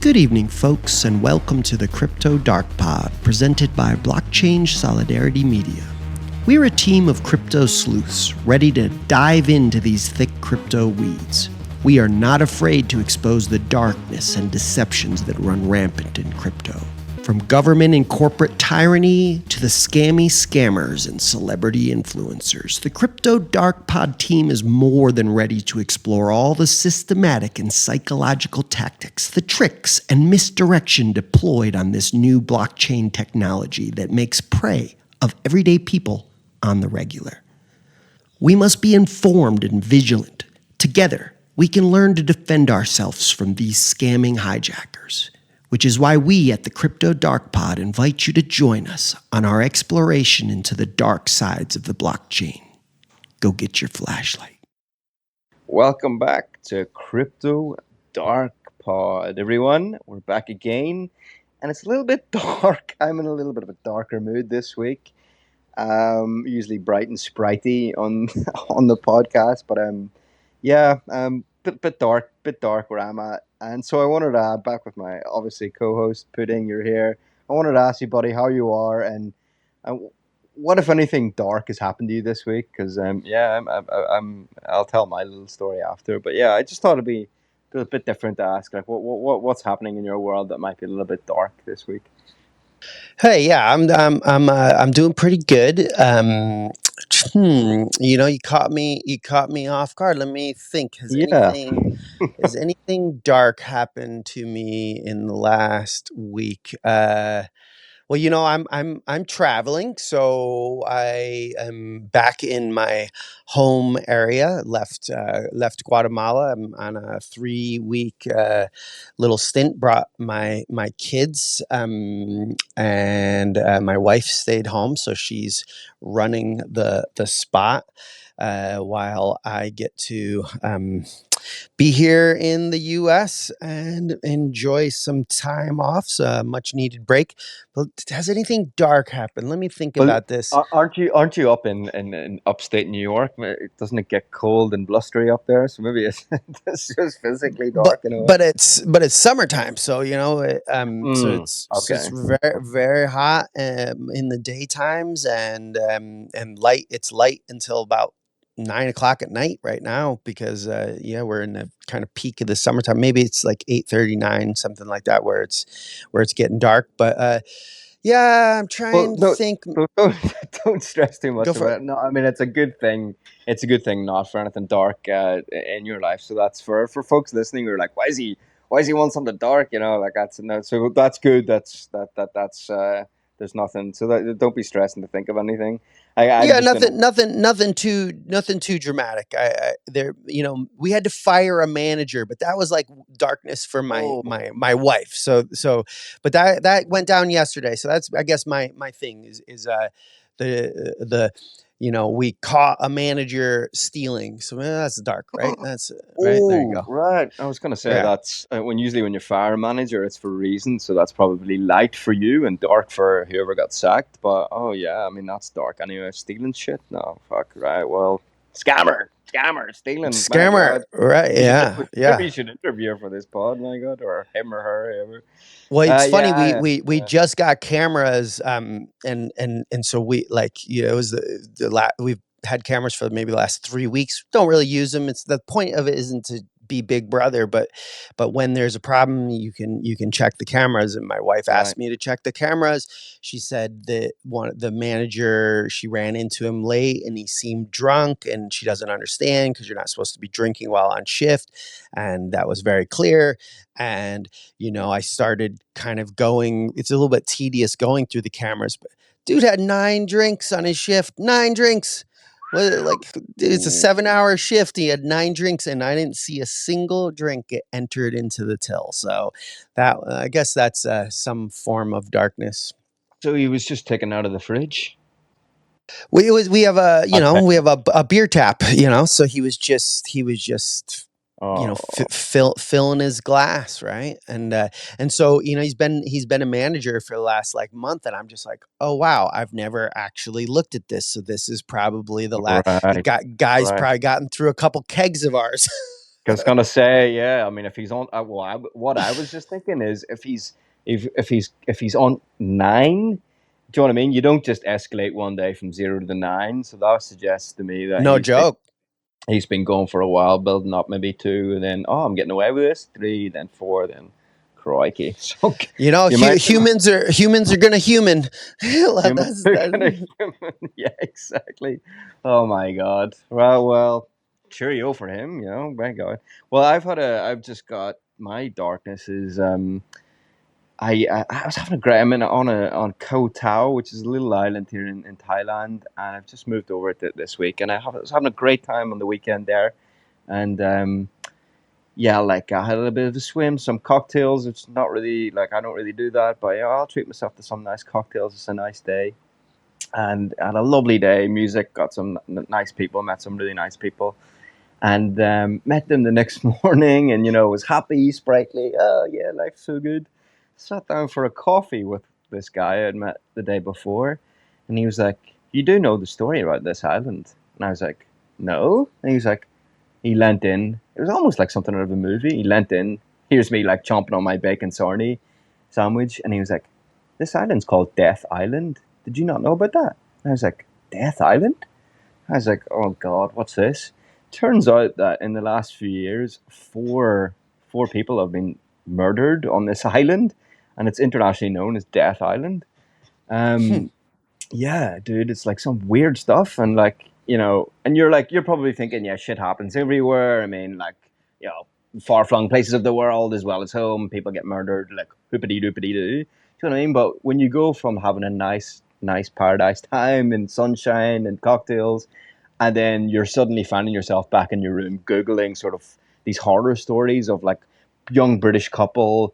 Good evening, folks, and welcome to the Crypto Dark Pod, presented by Blockchain Solidarity Media. We're a team of crypto sleuths ready to dive into these thick crypto weeds. We are not afraid to expose the darkness and deceptions that run rampant in crypto. From government and corporate tyranny to the scammy scammers and celebrity influencers, the Crypto Dark Pod team is more than ready to explore all the systematic and psychological tactics, the tricks and misdirection deployed on this new blockchain technology that makes prey of everyday people on the regular. We must be informed and vigilant. Together, we can learn to defend ourselves from these scamming hijackers, which is why we at the Crypto Dark Pod invite you to join us on our exploration into the dark sides of the blockchain. Go get your flashlight. Welcome back to Crypto Dark Pod, everyone. We're back again, and it's a little bit dark. I'm in a little bit of a darker mood this week. Usually bright and spritey on on the podcast, but bit dark where I'm at. And so I wanted to back with my obviously co-host Pudding. You're here. I wanted to ask you, buddy, how you are, and what if anything dark has happened to you this week? Because I'll tell my little story after. But yeah, I just thought it'd be a bit different to ask, like what's happening in your world that might be a little bit dark this week. Hey, yeah, I'm doing pretty good. You caught me off guard. Let me think. Yeah. Has anything dark happened to me in the last week? Well, I'm traveling, so I am back in my home area. Left Guatemala. I'm on a 3-week little stint. Brought my kids, and my wife stayed home, so she's running the spot while I get to be here in the U.S. and enjoy some time off, so a much needed break. But has anything dark happened? Let me think Well, about this. aren't you up in upstate New York? Doesn't it get cold and blustery up there? So maybe it's just physically dark in a way. But it's summertime, so it's very very hot in the daytimes, and light. It's light until about 9 o'clock at night right now, because we're in the kind of peak of the summertime. Maybe it's like 8:39, something like that, where it's getting dark. But yeah, I'm trying to think. Don't stress too much Go for about it. it. No, I mean it's a good thing. It's a good thing not for anything dark in your life. So that's for folks listening who are like, why is he want something dark? Like that's no. So that's good. That's there's nothing. So don't be stressing to think of anything. I'm Yeah, just in. nothing too dramatic. We had to fire a manager, but that was like darkness for Oh, my wife. But that went down yesterday. So that's, I guess, my thing is the we caught a manager stealing. So that's dark, right? That's right. There you go. right. I was gonna say Yeah. that's when you fire a manager, it's for a reason. So that's probably light for you and dark for whoever got sacked. But oh yeah, I mean that's dark anyway. Stealing shit? No, fuck. Right. Well, scammer, stealing. My Scammer, God, right? Yeah, maybe yeah. you should interview her for this pod. My God, or him or her, whoever. Well, it's funny. We Yeah, we we yeah. just got cameras, and so we, it was we've had cameras for maybe the last 3 weeks. Don't really use them. It's the point of it isn't to be Big Brother, but when there's a problem, you can check the cameras. And my wife Right. asked me to check the cameras. She said that the manager, she ran into him late, and he seemed drunk, and she doesn't understand because you're not supposed to be drinking while on shift, and that was very clear. And I started kind of going, it's a little bit tedious going through the cameras, but dude had 9 drinks on his shift. 9 drinks. Well, like, it's a 7-hour shift. He had 9 drinks, and I didn't see a single drink get entered into the till. So I guess that's some form of darkness. So he was just taken out of the fridge. We have a Okay. we have a beer tap. So he was just Oh, filling his glass, right? And so he's been a manager for the last like month, and I'm just like, oh wow, I've never actually looked at this. So this is probably the right, guy's right. probably gotten through a couple kegs of ours. I was gonna say, yeah. I mean, if he's on, what I was just thinking is if he's on 9, do you know what I mean? You don't just escalate one day from 0 to 9. So that suggests to me that No joke. he's been going for a while, building up maybe 2, and then I'm getting away with this 3, then 4, then crikey. So You know, you might humans are gonna human. human That's gonna that. human. Yeah, exactly. Oh my god. Well, cheerio for him. My god. Well, I've just got my darkness is I was having a great. I'm on Koh Tao, which is a little island here in Thailand, and I've just moved over to it this week, and I was having a great time on the weekend there, and yeah, like I had a little bit of a swim, some cocktails, which is not really like I don't really do that, but yeah, I'll treat myself to some nice cocktails. It's a nice day, and had a lovely day. Music, got some nice people, met some really nice people, and met them the next morning, and was happy, sprightly. Oh yeah, life's so good. Sat down for a coffee with this guy I'd met the day before, and he was like, "You do know the story about this island?" And I was like, "No." And he was like, he leant in. It was almost like something out of a movie. He leant in. Here's me like chomping on my bacon sarnie sandwich, and he was like, "This island's called Death Island. Did you not know about that?" And I was like, "Death Island?" I was like, "Oh God, what's this?" Turns out that in the last few years, four people have been murdered on this island, and it's internationally known as Death Island. Hmm. Um, yeah, dude, it's like some weird stuff, and like and you're probably thinking, yeah, shit happens everywhere. I mean, like far flung places of the world as well as home, people get murdered, like hoopity doopity doo. You know what I mean? But when you go from having a nice paradise time and sunshine and cocktails, and then you're suddenly finding yourself back in your room googling sort of these horror stories of like young British couple,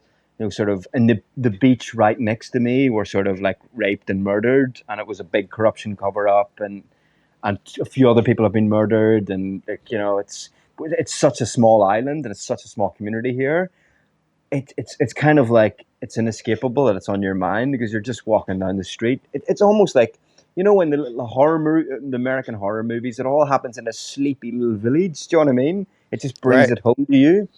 sort of in the beach right next to me were sort of like raped and murdered, and it was a big corruption cover up, and a few other people have been murdered, and like, it's such a small island and it's such a small community here. It's kind of like it's inescapable that it's on your mind because you're just walking down the street. It's almost like when the American horror movies, it all happens in a sleepy little village. Do you know what I mean? It just brings Right. it home to you.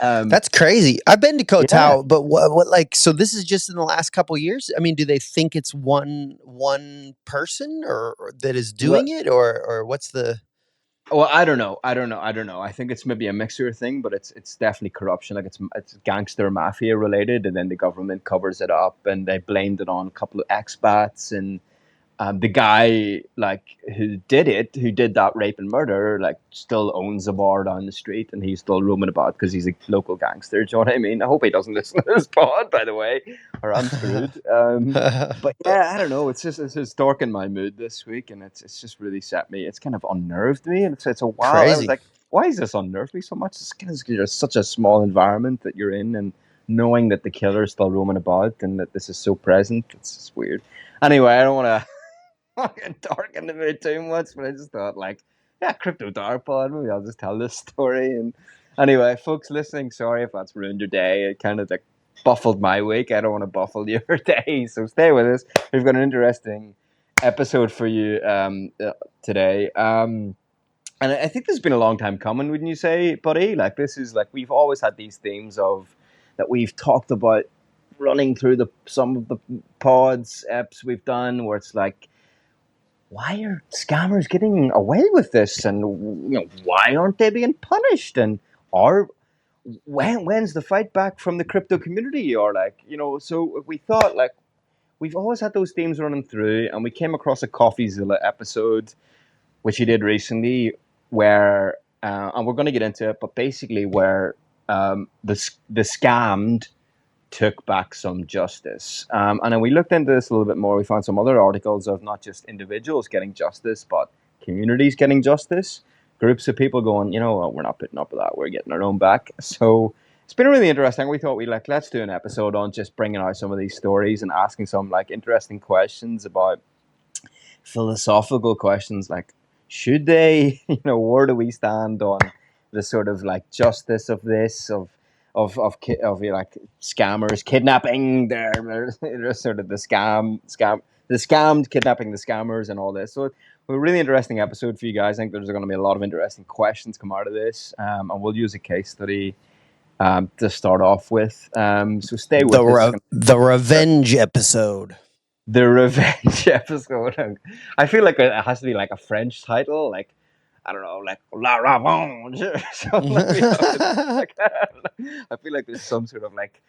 Um, That's crazy. I've been to Koh yeah. Tao, but what like so this is just in the last couple years? I mean, do they think it's one person or that is Well, doing it or what's the well, I don't know. I don't know. I think it's maybe a mixture thing, but it's definitely corruption. Like it's gangster mafia related, and then the government covers it up, and they blamed it on a couple of expats, and the guy like who did that rape and murder, like still owns a bar down the street, and he's still roaming about because he's a local gangster. Do you know what I mean? I hope he doesn't listen to this pod, by the way, or I'm screwed. But yeah, I don't know. It's just darkened my mood this week, and it's just really set me. It's kind of unnerved me, and it's a while. I was crazy? like, why is this unnerved me so much? It's because you're such a small environment that you're in, and knowing that the killer is still roaming about, and that this is so present, it's just weird. Anyway, I don't want to fucking dark in the mood too much, but I just thought like, yeah, crypto dark pod. Maybe I'll just tell this story. And anyway, folks listening, sorry if that's ruined your day. It kind of like buffled my week. I don't want to buffle your day, so stay with us. We've got an interesting episode for you today. And I think this has been a long time coming, wouldn't you say, buddy? Like this is like we've always had these themes of that we've talked about running through the some of the pods eps we've done where it's like why are scammers getting away with this, and why aren't they being punished, and are when's the fight back from the crypto community, or like so we thought like we've always had those themes running through, and we came across a CoffeeZilla episode which he did recently where and we're going to get into it, but basically where the scammed took back some justice. And then we looked into this a little bit more. We found some other articles of not just individuals getting justice, but communities getting justice. Groups of people going, we're not putting up with that. We're getting our own back. So it's been really interesting. We thought let's do an episode on just bringing out some of these stories and asking some like interesting questions about philosophical questions like should they where do we stand on the sort of like justice of this of like scammers kidnapping they're sort of the kidnapping the scammers and all this. So a really interesting episode for you guys. I think there's going to be a lot of interesting questions come out of this, and we'll use a case study to start off with. So stay with us. The revenge episode. The revenge episode. I feel like it has to be like a French title, like I don't know, like La Revenge. So like, I feel like there's some sort of like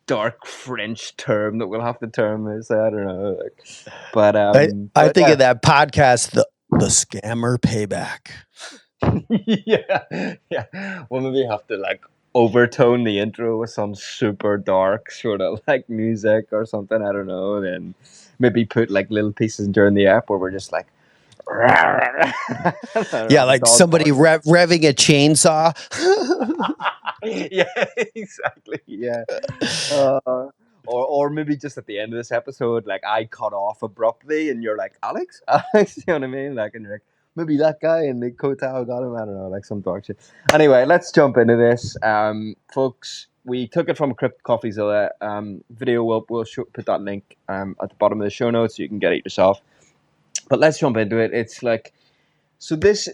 dark French term that we'll have to term this. I don't know, like, but I think of that podcast, the Scammer Payback. yeah. We'll maybe have to like overtone the intro with some super dark sort of like music or something. I don't know. Then maybe put like little pieces during the app where we're just like, yeah, like somebody revving a chainsaw. Yeah, exactly. Yeah. Or maybe just at the end of this episode, like I cut off abruptly, and you're like, Alex, you know what I mean? Like, and you're like, maybe that guy in the Kotal got him. I don't know, like some dark shit. Anyway, let's jump into this, folks. We took it from Crypt Coffeezilla video. We'll put that link at the bottom of the show notes so you can get it yourself. But let's jump into it. It's like, so this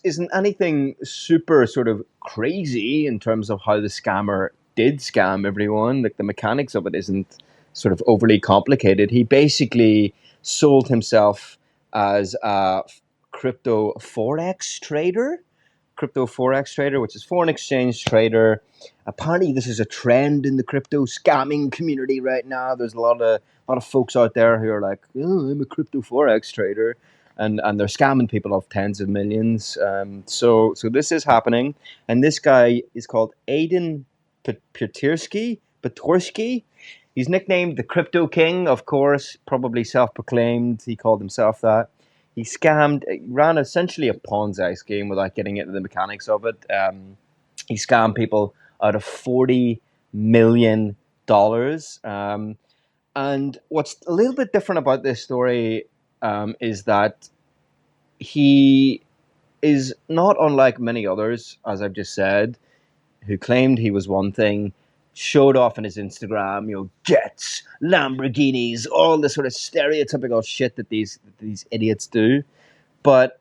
isn't anything super sort of crazy in terms of how the scammer did scam everyone. Like the mechanics of it isn't sort of overly complicated. He basically sold himself as a crypto forex trader, which is foreign exchange trader. Apparently, this is a trend in the crypto scamming community right now. There's a lot of folks out there who are like, "Oh, I'm a crypto forex trader," and they're scamming people of tens of millions. So this is happening, and this guy is called Aiden Patorsky. He's nicknamed the Crypto King, of course, probably self-proclaimed. He called himself that. He ran essentially a Ponzi scheme without getting into the mechanics of it. He scammed people out of $40 million. And what's a little bit different about this story is that he is not unlike many others, as I've just said, who claimed he was one thing, showed off on his Instagram, jets, Lamborghinis, all the sort of stereotypical shit that these idiots do. But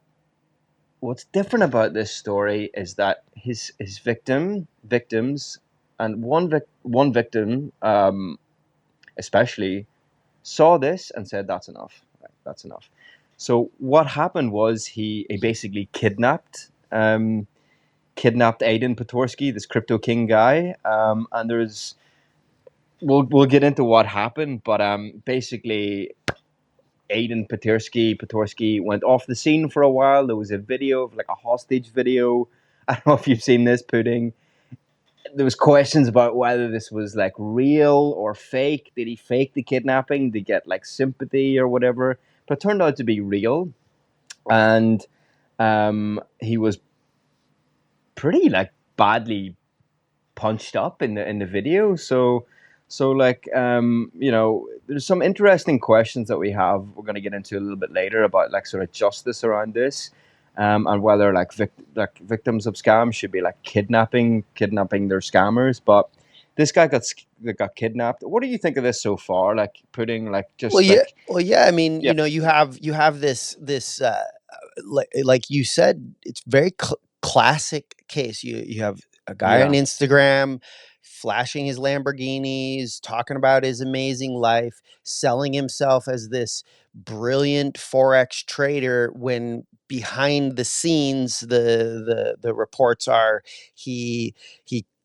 what's different about this story is that his victims, and one victim especially saw this and said, "That's enough. Right, that's enough." So what happened was he basically kidnapped Aiden Patorsky, this Crypto King guy, and we'll get into what happened, but basically Aiden Patorsky went off the scene for a while. There was a video of like a hostage video. I don't know if you've seen this, Pudding. There was questions about whether this was like real or fake. Did he fake the kidnapping to get like sympathy or whatever? But it turned out to be real, and he was pretty like badly punched up in the video. So like there's some interesting questions that we're going to get into a little bit later about like sort of justice around this, and whether like victims of scams should be like kidnapping their scammers. But this guy got kidnapped. What do you think of this so far? Like putting like just well yeah I mean, you have this like you said, it's very classic case. You have a guy on Instagram flashing his Lamborghinis, talking about his amazing life, selling himself as this brilliant forex trader, when behind the scenes the reports are he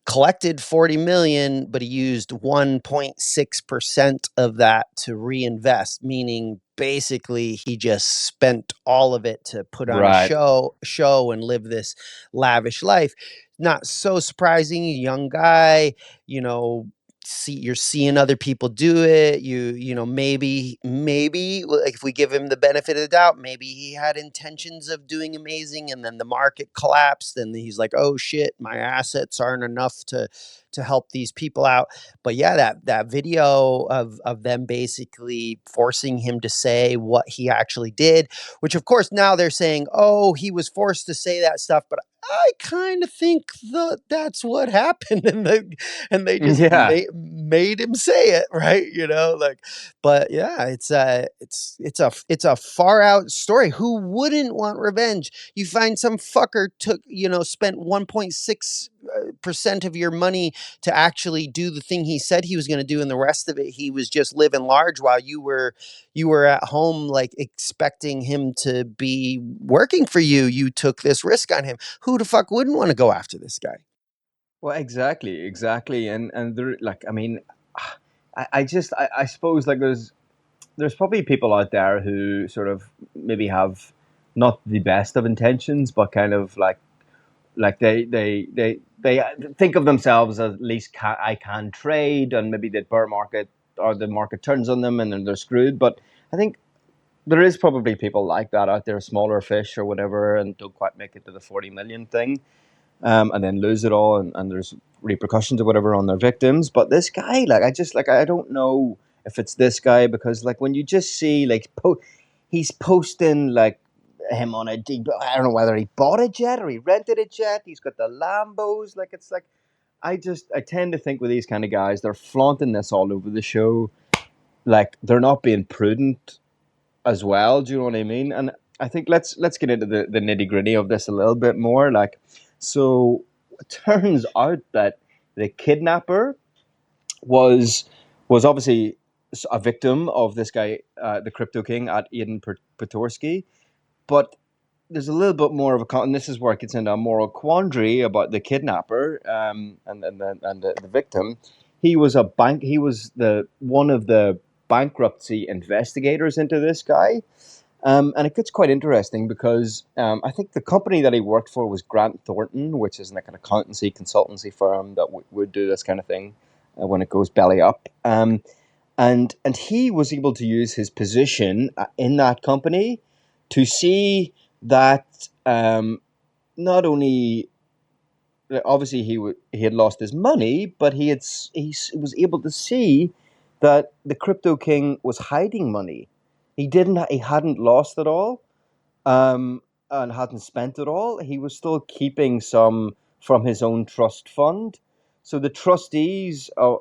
collected 40 million, but he used 1.6% of that to reinvest, meaning basically he just spent all of it to put on a show and live this lavish life. Not so surprising, young guy, you're seeing other people do it. Maybe like, if we give him the benefit of the doubt, maybe he had intentions of doing amazing, and then the market collapsed, and he's like, oh shit, my assets aren't enough to help these people out. But yeah, that video of them basically forcing him to say what he actually did, which of course now they're saying, oh, he was forced to say that stuff. But I kind of think that's what happened, and they just Yeah. made him say it, right? Like, but yeah, it's a far out story. Who wouldn't want revenge? You find some fucker spent 1.6% of your money to actually do the thing he said he was going to do, and the rest of it he was just living large while you were at home, like, expecting him to be working for you. You took this risk on him. Who the fuck wouldn't want to go after this guy? Well, exactly, and there, like, I mean, I suppose, like, there's probably people out there who sort of maybe have not the best of intentions, but kind of like they think of themselves as, at least I can trade, and maybe the bear market or the market turns on them and then they're screwed. But I think there is probably people like that out there, smaller fish or whatever, and don't quite make it to the 40 million thing, and then lose it all, and there's repercussions or whatever on their victims. But this guy, like, I don't know if it's this guy, because, like, when you just see, like, he's posting, like, him on I don't know whether he bought a jet or he rented a jet. He's got the Lambos. Like, it's like, I tend to think with these kind of guys, they're flaunting this all over the show. Like, they're not being prudent as well. Do you know what I mean? And I think let's get into the nitty gritty of this a little bit more. Like, so it turns out that the kidnapper was obviously a victim of this guy, the crypto king at Aiden Petorsky. But there's a little bit more of and this is where it gets into a moral quandary about the kidnapper, and the victim. He was the one of the bankruptcy investigators into this guy. And it gets quite interesting because I think the company that he worked for was Grant Thornton, which is like an accountancy consultancy firm that would do this kind of thing when it goes belly up. And he was able to use his position in that company to see that, not only, obviously, he had lost his money, but he was able to see that the crypto king was hiding money. He hadn't lost it all, um, and hadn't spent it all. He was still keeping some from his own trust fund. So the trustees of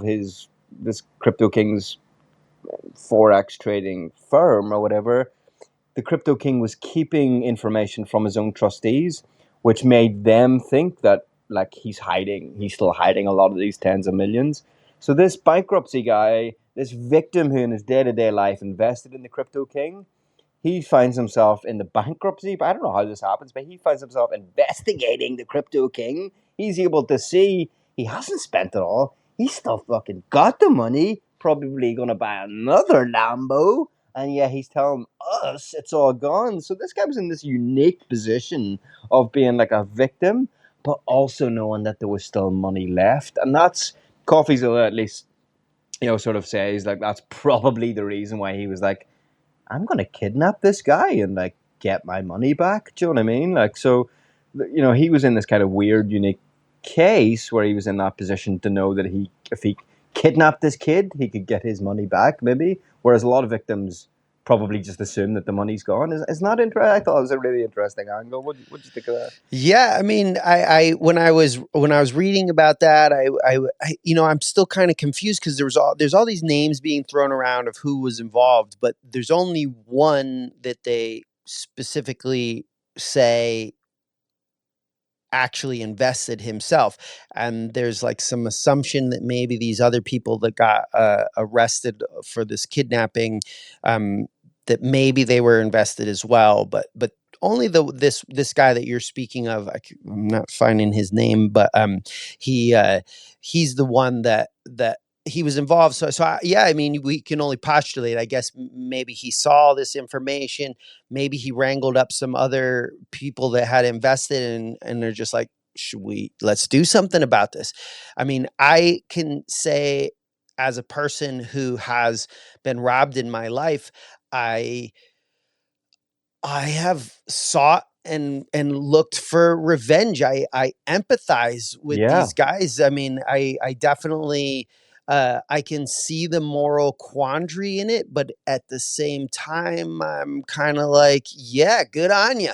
his this crypto king's forex trading firm or whatever, the crypto king was keeping information from his own trustees, which made them think that, like, he's still hiding a lot of these tens of millions. So this bankruptcy guy, this victim who in his day-to-day life invested in the crypto king, he finds himself in the bankruptcy. But I don't know how this happens, but he finds himself investigating the crypto king. He's able to see he hasn't spent it all. He's still fucking got the money. Probably gonna buy another Lambo. And yeah, he's telling us it's all gone. So this guy was in this unique position of being like a victim, but also knowing that there was still money left. And that's Coffee's, at least, sort of says, like, that's probably the reason why he was like, I'm going to kidnap this guy and, like, get my money back. Do you know what I mean? Like, so, he was in this kind of weird, unique case where he was in that position to know that if he kidnapped this kid, he could get his money back, maybe. Whereas a lot of victims probably just assume that the money's gone. Is not interesting. I thought it was a really interesting angle. What did you think of that? Yeah, I mean, I when I was reading about that, I'm still kind of confused because there's all these names being thrown around of who was involved, but there's only one that they specifically say actually invested himself. And there's like some assumption that maybe these other people that got arrested for this kidnapping, um, that maybe they were invested as well, but only this guy that you're speaking of, I'm not finding his name, but he he's the one that he was involved. Yeah, I mean, we can only postulate, I guess. Maybe he saw this information, maybe he wrangled up some other people that had invested, and they're just like, let's do something about this. I mean, I can say, as a person who has been robbed in my life, I I have sought and looked for revenge. I empathize with Yeah. these guys. I mean, I definitely I can see the moral quandary in it, but at the same time, I'm kind of like, yeah, good on you.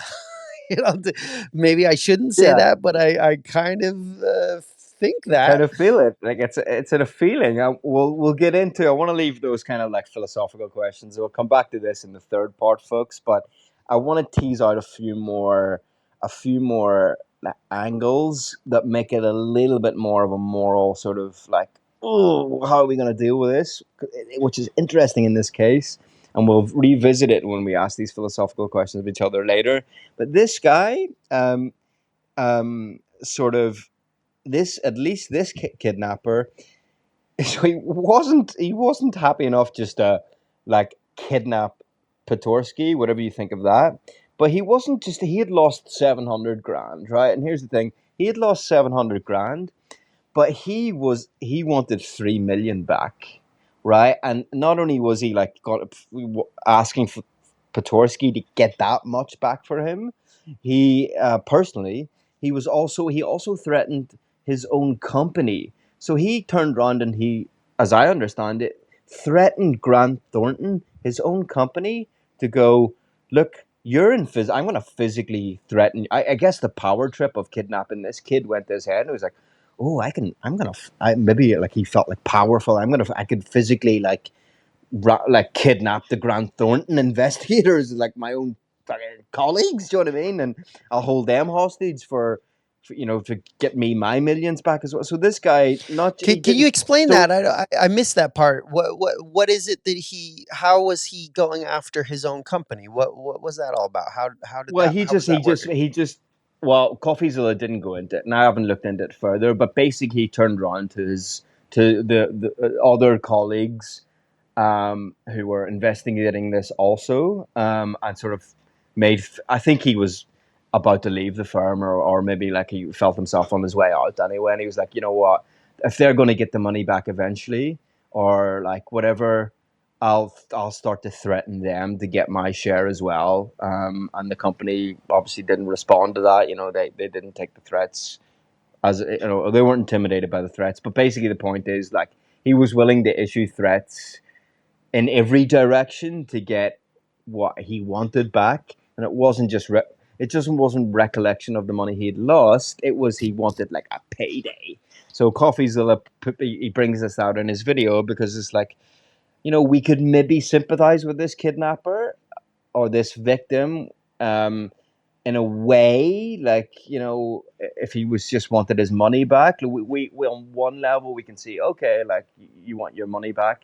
Maybe I shouldn't say Yeah, that, but I kind of think I kind that. of feel it. Like it's a feeling. We'll get into. I want to leave those kind of like philosophical questions. We'll come back to this in the third part, folks. But I want to tease out a few more like, angles that make it a little bit more of a moral sort of like, oh, how are we going to deal with this? Which is interesting in this case, and we'll revisit it when we ask these philosophical questions of each other later. But this guy, sort of this at least this kidnapper, so he wasn't happy enough just to like kidnap Petorsky, whatever you think of that. But he wasn't just he had lost 700 grand, right? And here's the thing: he had lost 700 grand, but he wanted 3 million back, right? And not only was he like asking for Petorsky to get that much back for him, he personally he also threatened his own company. So he turned around and he, as I understand it, threatened Grant Thornton, his own company, to go, look, you're in I'm going to physically threaten. I guess the power trip of kidnapping this kid went to his head, and it was like, oh, maybe like he felt like powerful. I could physically like kidnap the Grant Thornton investigators, like my own fucking colleagues. Do you know what I mean? And I'll hold them hostage for to get me my millions back as well. So this guy, not he Can you didn't. explain So that? I missed that part. What is it that he? How was he going after his own company? What was that all about? How did well, that? How was that working? he just. Well, Coffeezilla didn't go into it, and I haven't looked into it further. But basically, he turned around to his to the other colleagues who were investigating this also, and sort of made. I think he was about to leave the firm, or maybe like he felt himself on his way out anyway, and he was like, you know what, if they're going to get the money back eventually, or like whatever, I'll start to threaten them to get my share as well. And the company obviously didn't respond to that. They didn't take the threats as they weren't intimidated by the threats. But basically, the point is like he was willing to issue threats in every direction to get what he wanted back, and it wasn't just it just wasn't recollection of the money he'd lost. It was he wanted like a payday. So Coffeezilla he brings this out in his video because it's like we could maybe sympathize with this kidnapper or this victim. In a way, like if he was just wanted his money back, we on one level we can see, okay, like you want your money back,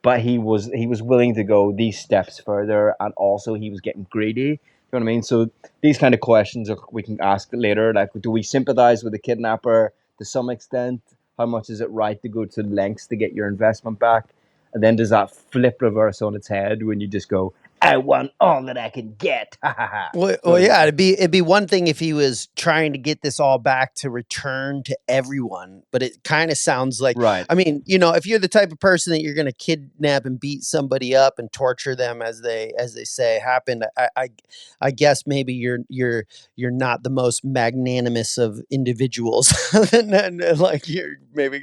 but he was willing to go these steps further, and also he was getting greedy. You know what I mean? So these kind of questions we can ask later, like, do we sympathize with the kidnapper to some extent? How much is it right to go to lengths to get your investment back? And then does that flip reverse on its head when you just go, I want all that I can get? Ha ha ha. You know what I Yeah, mean? it'd be one thing if he was trying to get this all back to return to everyone, but it kind of sounds like, Right. I mean, if you're the type of person that you're going to kidnap and beat somebody up and torture them as they say happened, I guess maybe you're not the most magnanimous of individuals, and like you're maybe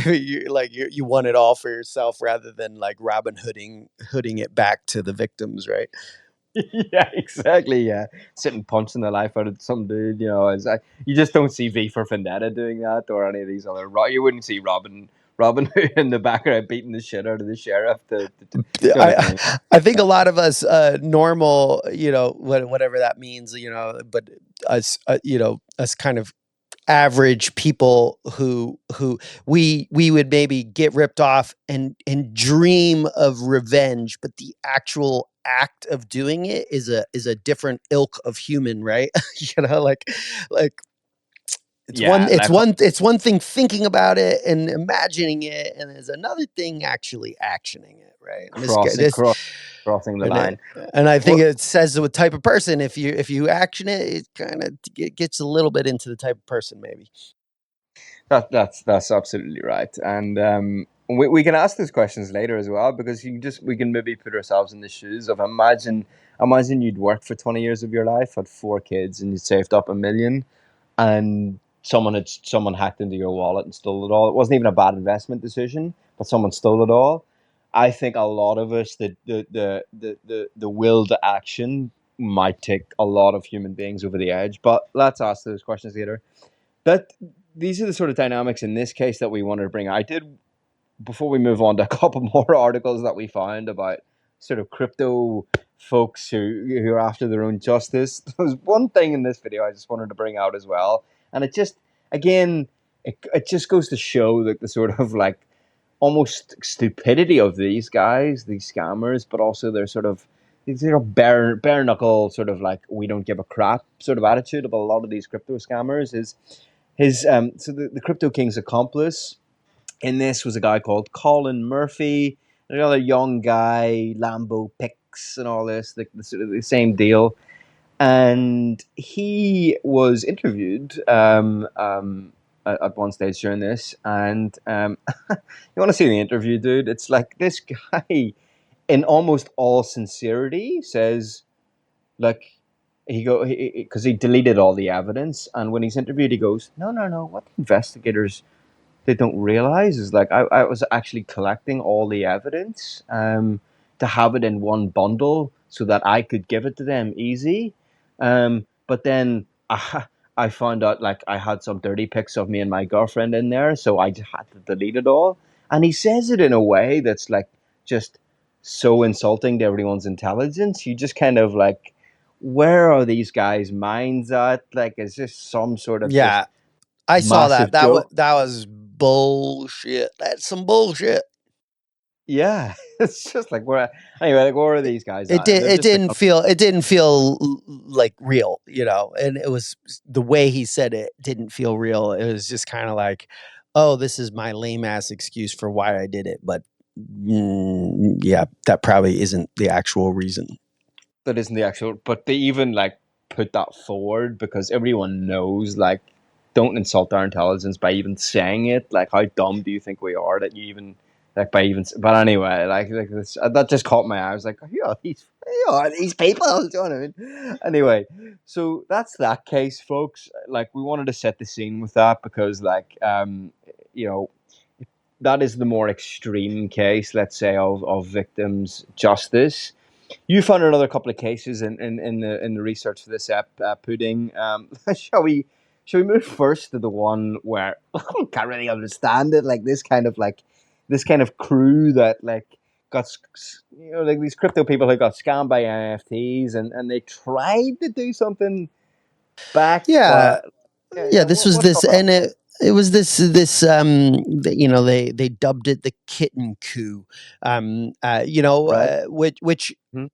you want it all for yourself rather than like hooding it back to the victims, right? Yeah, exactly. Yeah, sitting punching the life out of some dude. You just don't see V for Vendetta doing that, or any of these other. You wouldn't see Robin Hood in the background beating the shit out of the sheriff. You know what I I mean? I think Yeah. a lot of us normal, whatever that means, but us kind of average people who we would maybe get ripped off and dream of revenge, but the actual act of doing it is a different ilk of human, right? Like it's one Yeah, it's like one it's one thing thinking about it and imagining it, and there's another thing actually actioning it, right? And this guy crossing this cross, crossing the and line. I think Well, it says what type of person. If you action it, it kind of gets a little bit into the type of person, maybe. that's absolutely right, and we can ask these questions later as well, because we can maybe put ourselves in the shoes of imagine you'd worked for 20 years of your life, had 4 kids, and you'd saved up 1 million, and someone hacked into your wallet and stole it all. It wasn't even a bad investment decision, but someone stole it all. I think a lot of us, the will to action might take a lot of human beings over the edge. But let's ask those questions later. That These are the sort of dynamics in this case that we wanted to bring. I did, before we move on to a couple more articles that we found about sort of crypto folks who are after their own justice. There's one thing in this video I just wanted to bring out as well, and it just, again, it just goes to show like the sort of like almost stupidity of these guys, these scammers, but also their sort of these bare knuckle sort of like we don't give a crap sort of attitude of a lot of these crypto scammers. Is his so the crypto king's accomplice in this was a guy called Colin Murphy, another young guy, Lambo pics and all this, sort of the same deal. And he was interviewed at one stage during this, and you want to see the interview, dude? It's like this guy, in almost all sincerity, says like because he deleted all the evidence, and when he's interviewed, he goes, "No, no, no. What the investigators they don't realize is like I was actually collecting all the evidence to have it in one bundle so that I could give it to them easy. But then I found out like I had some dirty pics of me and my girlfriend in there, so I just had to delete it all. And he says it in a way that's like just so insulting to everyone's intelligence. You just kind of like, where are these guys' minds at? Like, is this some sort of just Yeah, I saw that. massive joke? That was bullshit. That's some bullshit. Yeah, it's just like where anyway, like where are these guys It at? And did. they're It just like, didn't feel. It didn't feel like real, And it was the way he said it didn't feel real. It was just kind of like, oh, this is my lame ass excuse for why I did it. But yeah, that probably isn't the actual reason. that isn't the actual, but they even like put that forward because everyone knows like don't insult our intelligence by even saying it. Like, how dumb do you think we are that you even like by even? But anyway, like this, that just caught my eye. I was like, who are these people? Do you know what I mean? Anyway, so that's that case, folks. Like, we wanted to set the scene with that because, like, you know, that is the more extreme case, let's say, of victims' justice. You found another couple of cases in the research for this pudding. Shall we move first to the one where I can't really understand it? Like this kind of crew that like got like these crypto people who got scammed by NFTs and they tried to do something back, Yeah, but yeah, yeah. yeah. This was What's this, up with that and one? it was this. They dubbed it the kitten coup. Right. Which Hmm.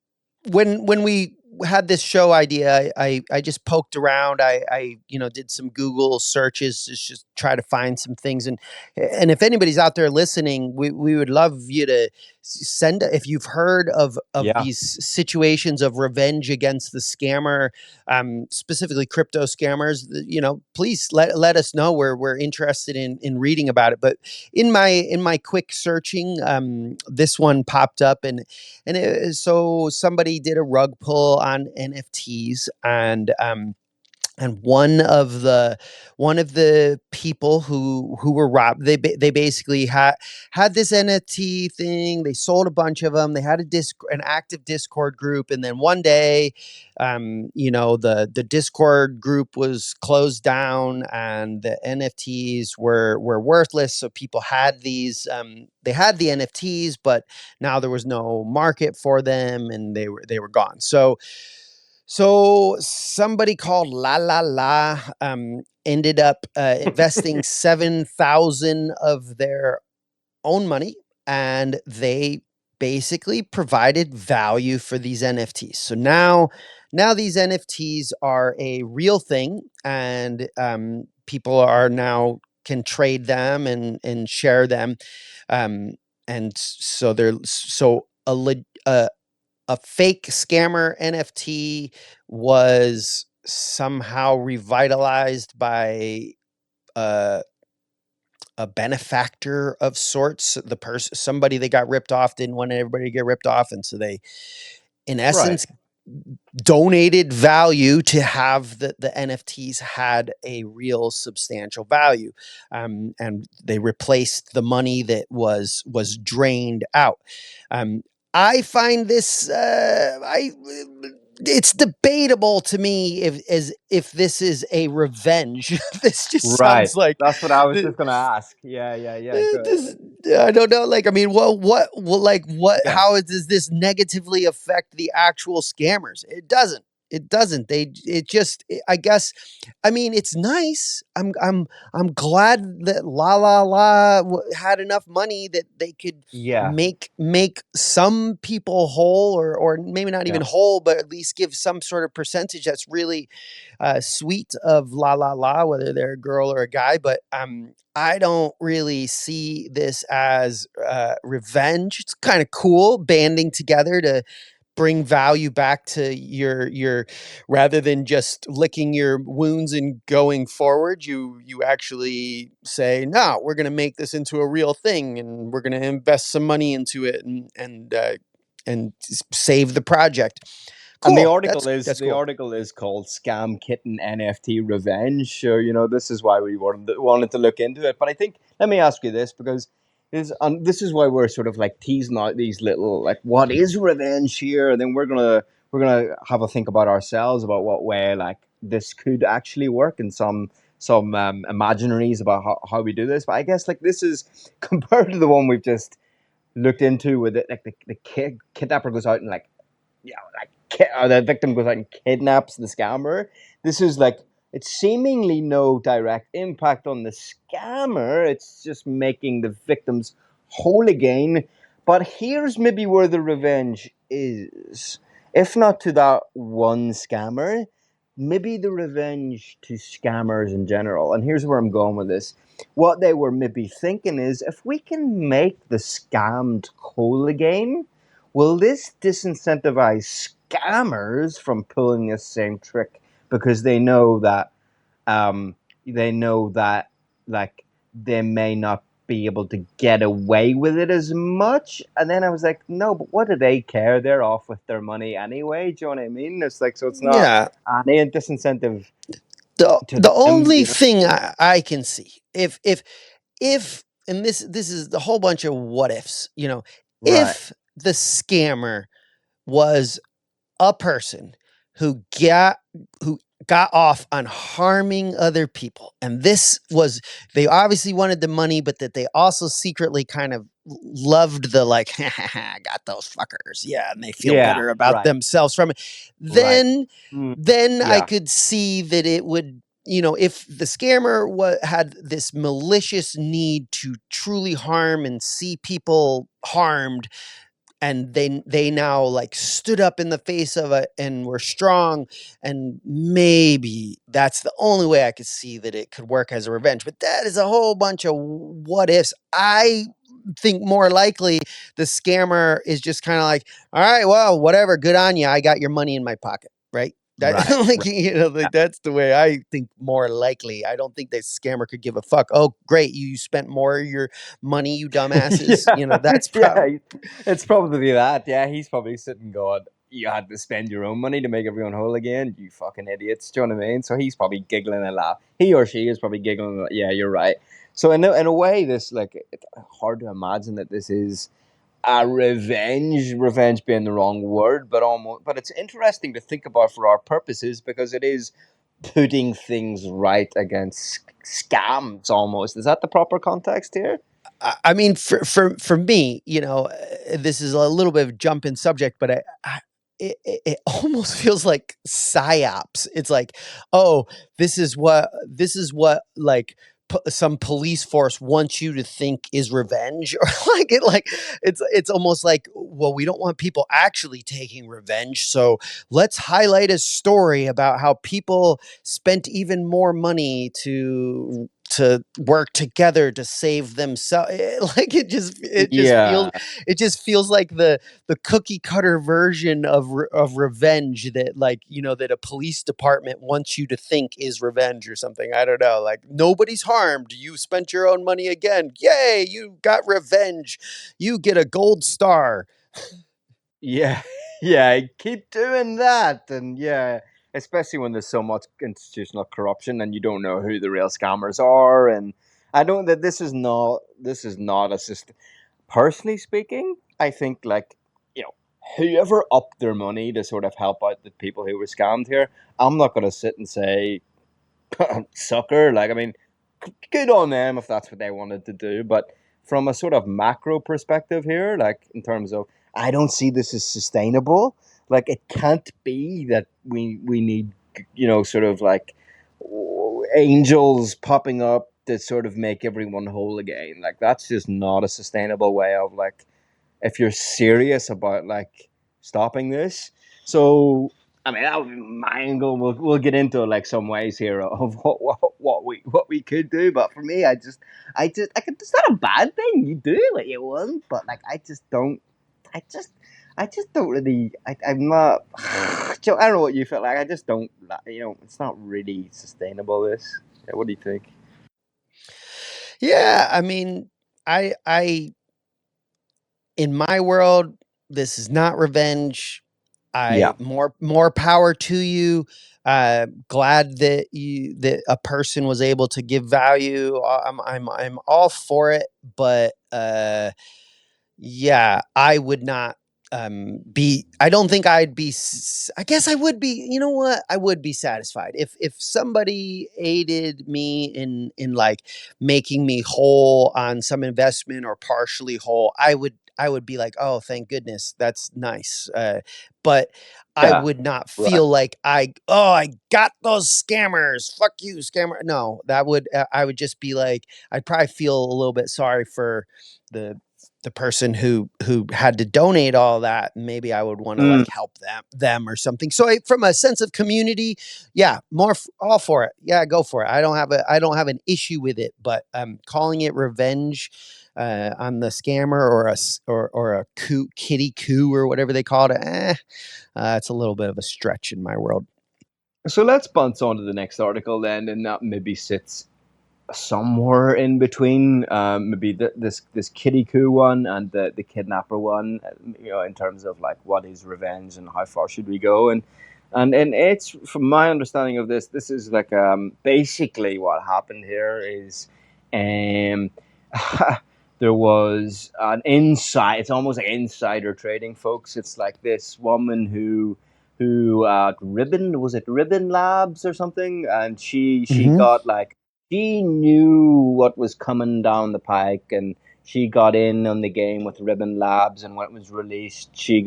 when we had this show idea, I just poked around. I did some Google searches to just try to find some things. And if anybody's out there listening, we would love you to send if you've heard of Yeah. these situations of revenge against the scammer, specifically crypto scammers. Please let us know. We're interested in reading about it. But in my quick searching, this one popped up, so somebody did a rug pull on NFTs, and one of the people who were robbed, they basically had this NFT thing. They sold a bunch of them. They had an active Discord group, and then one day, the Discord group was closed down, and the NFTs were worthless. So people had they had the NFTs, but now there was no market for them, and they were gone. So somebody called La La La ended up investing 7,000 of their own money, and they basically provided value for these NFTs. So now these NFTs are a real thing, and people are now can trade them and share them, um, and so they're so a fake scammer NFT was somehow revitalized by a, a benefactor of sorts. The person, somebody that got ripped off, didn't want everybody to get ripped off, and so they, in Right. essence, donated value to have the NFTs had a real substantial value, and they replaced the money that was drained out. Um, I find this. it's debatable to me if this is a revenge. This just Right. sounds like That's what I was the, just gonna ask. Yeah. Good. this. I don't know. Like, I mean, what? Yeah. How does this negatively affect the actual scammers? It doesn't. It doesn't. It just. I guess. I mean, it's nice. I'm glad that La La La had enough money that they could Yeah. make some people whole, or maybe not Yeah. even whole, but at least give some sort of percentage that's really sweet of La La La, whether they're a girl or a guy. But I don't really see this as revenge. It's kind of cool banding together to bring value back to your rather than just licking your wounds and going forward. You actually say, no, we're going to make this into a real thing, and we're going to invest some money into it, and save the project. And Cool. That's the cool. article is called "Scam Kitten NFT Revenge." So this is why we wanted to look into it. But I think let me ask you this because this is why we're sort of like teasing out these little like what is revenge here, and then we're gonna have a think about ourselves about what way like this could actually work and some imaginaries about how we do this. But I guess like this is compared to the one we've just looked into with it, like the kidnapper goes out and like the victim goes out and kidnaps the scammer. This is like it's seemingly no direct impact on the scammer. It's just making the victims whole again. But here's maybe where the revenge is. If not to that one scammer, maybe the revenge to scammers in general. And here's where I'm going with this. What they were maybe thinking is if we can make the scammed whole again, will this disincentivize scammers from pulling this same trick because um, they know that like they may not be able to get away with it as much. And then I was like, no, but what do they care? They're off with their money anyway. Do you know what I mean? It's like so it's not Yeah. any disincentive to The them. only thing I can see, if and this is the whole bunch of what ifs, Right. if the scammer was a person who got off on harming other people, and this was, they obviously wanted the money, but that they also secretly kind of loved the, like, I got those fuckers, yeah, and they feel Yeah. better about Right. themselves from it. Right. then Mm, then I yeah. could see that it would, if the scammer had this malicious need to truly harm and see people harmed, and they now like stood up in the face of it and were strong, and maybe that's the only way I could see that it could work as a revenge. But that is a whole bunch of what ifs. I think more likely the scammer is just kind of like, all right, well, whatever, good on you, I got your money in my pocket, right? That Right. like, Right. like that's the way I think more likely. I don't think that scammer could give a fuck. Oh, great, you spent more of your money, you dumbasses. Yeah, That's yeah, probably. it's probably that. Yeah, he's probably sitting going, "You had to spend your own money to make everyone whole again, you fucking idiots." Do you know what I mean? So he's probably giggling and laugh. He or she is probably giggling. Yeah, you're right. So in a way, this like it's hard to imagine that this is a revenge. Revenge being the wrong word, but almost. But it's interesting to think about for our purposes because it is putting things right against scams. Almost is that the proper context here? I mean, for me, this is a little bit of a jump in subject, but it almost feels like psyops. It's like, oh, this is what like some police force wants you to think is revenge, or it's almost like, well, we don't want people actually taking revenge, so let's highlight a story about how people spent even more money to work together to save themselves. Like Yeah. it just feels like the cookie cutter version of revenge that, like, that a police department wants you to think is revenge or something. I don't know. Like, nobody's harmed. You spent your own money again. Yay! You got revenge. You get a gold star. Yeah, yeah, keep doing that. And yeah, especially when there's so much institutional corruption and you don't know who the real scammers are. And I know that this is not a system. Personally speaking, I think like, you know, whoever upped their money to sort of help out the people who were scammed here, I'm not going to sit and say sucker. Like, I mean, good on them if that's what they wanted to do. But from a sort of macro perspective here, like in terms of, I don't see this as sustainable. Like, it can't be that we need, sort of like angels popping up to sort of make everyone whole again. Like, that's just not a sustainable way of, like, if you're serious about like stopping this. So I mean, that would be my angle. We'll get into like some ways here of what we could do. But for me, it's not a bad thing. You do what you want, but like I just I just don't really. I'm not. Joe, I don't know what you feel like. I just don't. It's not really sustainable. This. Yeah, what do you think? Yeah, I mean, I in my world, this is not revenge. Yeah. More power to you. Glad that a person was able to give value. I'm all for it, but yeah, I would not be I don't think I'd be I guess I would be, you know what? I would be satisfied if somebody aided me in like making me whole on some investment or partially whole. I would be like, "Oh, thank goodness. That's nice." But I Yeah. would not Right. feel like I got those scammers. Fuck you, scammer. No, I would just be like, I'd probably feel a little bit sorry for the the person who had to donate all that. Maybe I would want to Mm. like help them or something. So from a sense of community, yeah, all for it. Yeah, go for it. I don't have an issue with it, but calling it revenge on the scammer or a kitty coup or whatever they called it, it's a little bit of a stretch in my world. So let's bounce on to the next article then, and that maybe sits somewhere in between, maybe this kitty coup one and the kidnapper one. In terms of like what is revenge and how far should we go, and it's from my understanding of this. This is like basically what happened here is, um, there was an inside. It's almost like insider trading, folks. It's like this woman who Ribbon, was it Ribbon Labs or something, and she Mm-hmm. got like, she knew what was coming down the pike, and she got in on the game with Ribbon Labs. And when it was released, she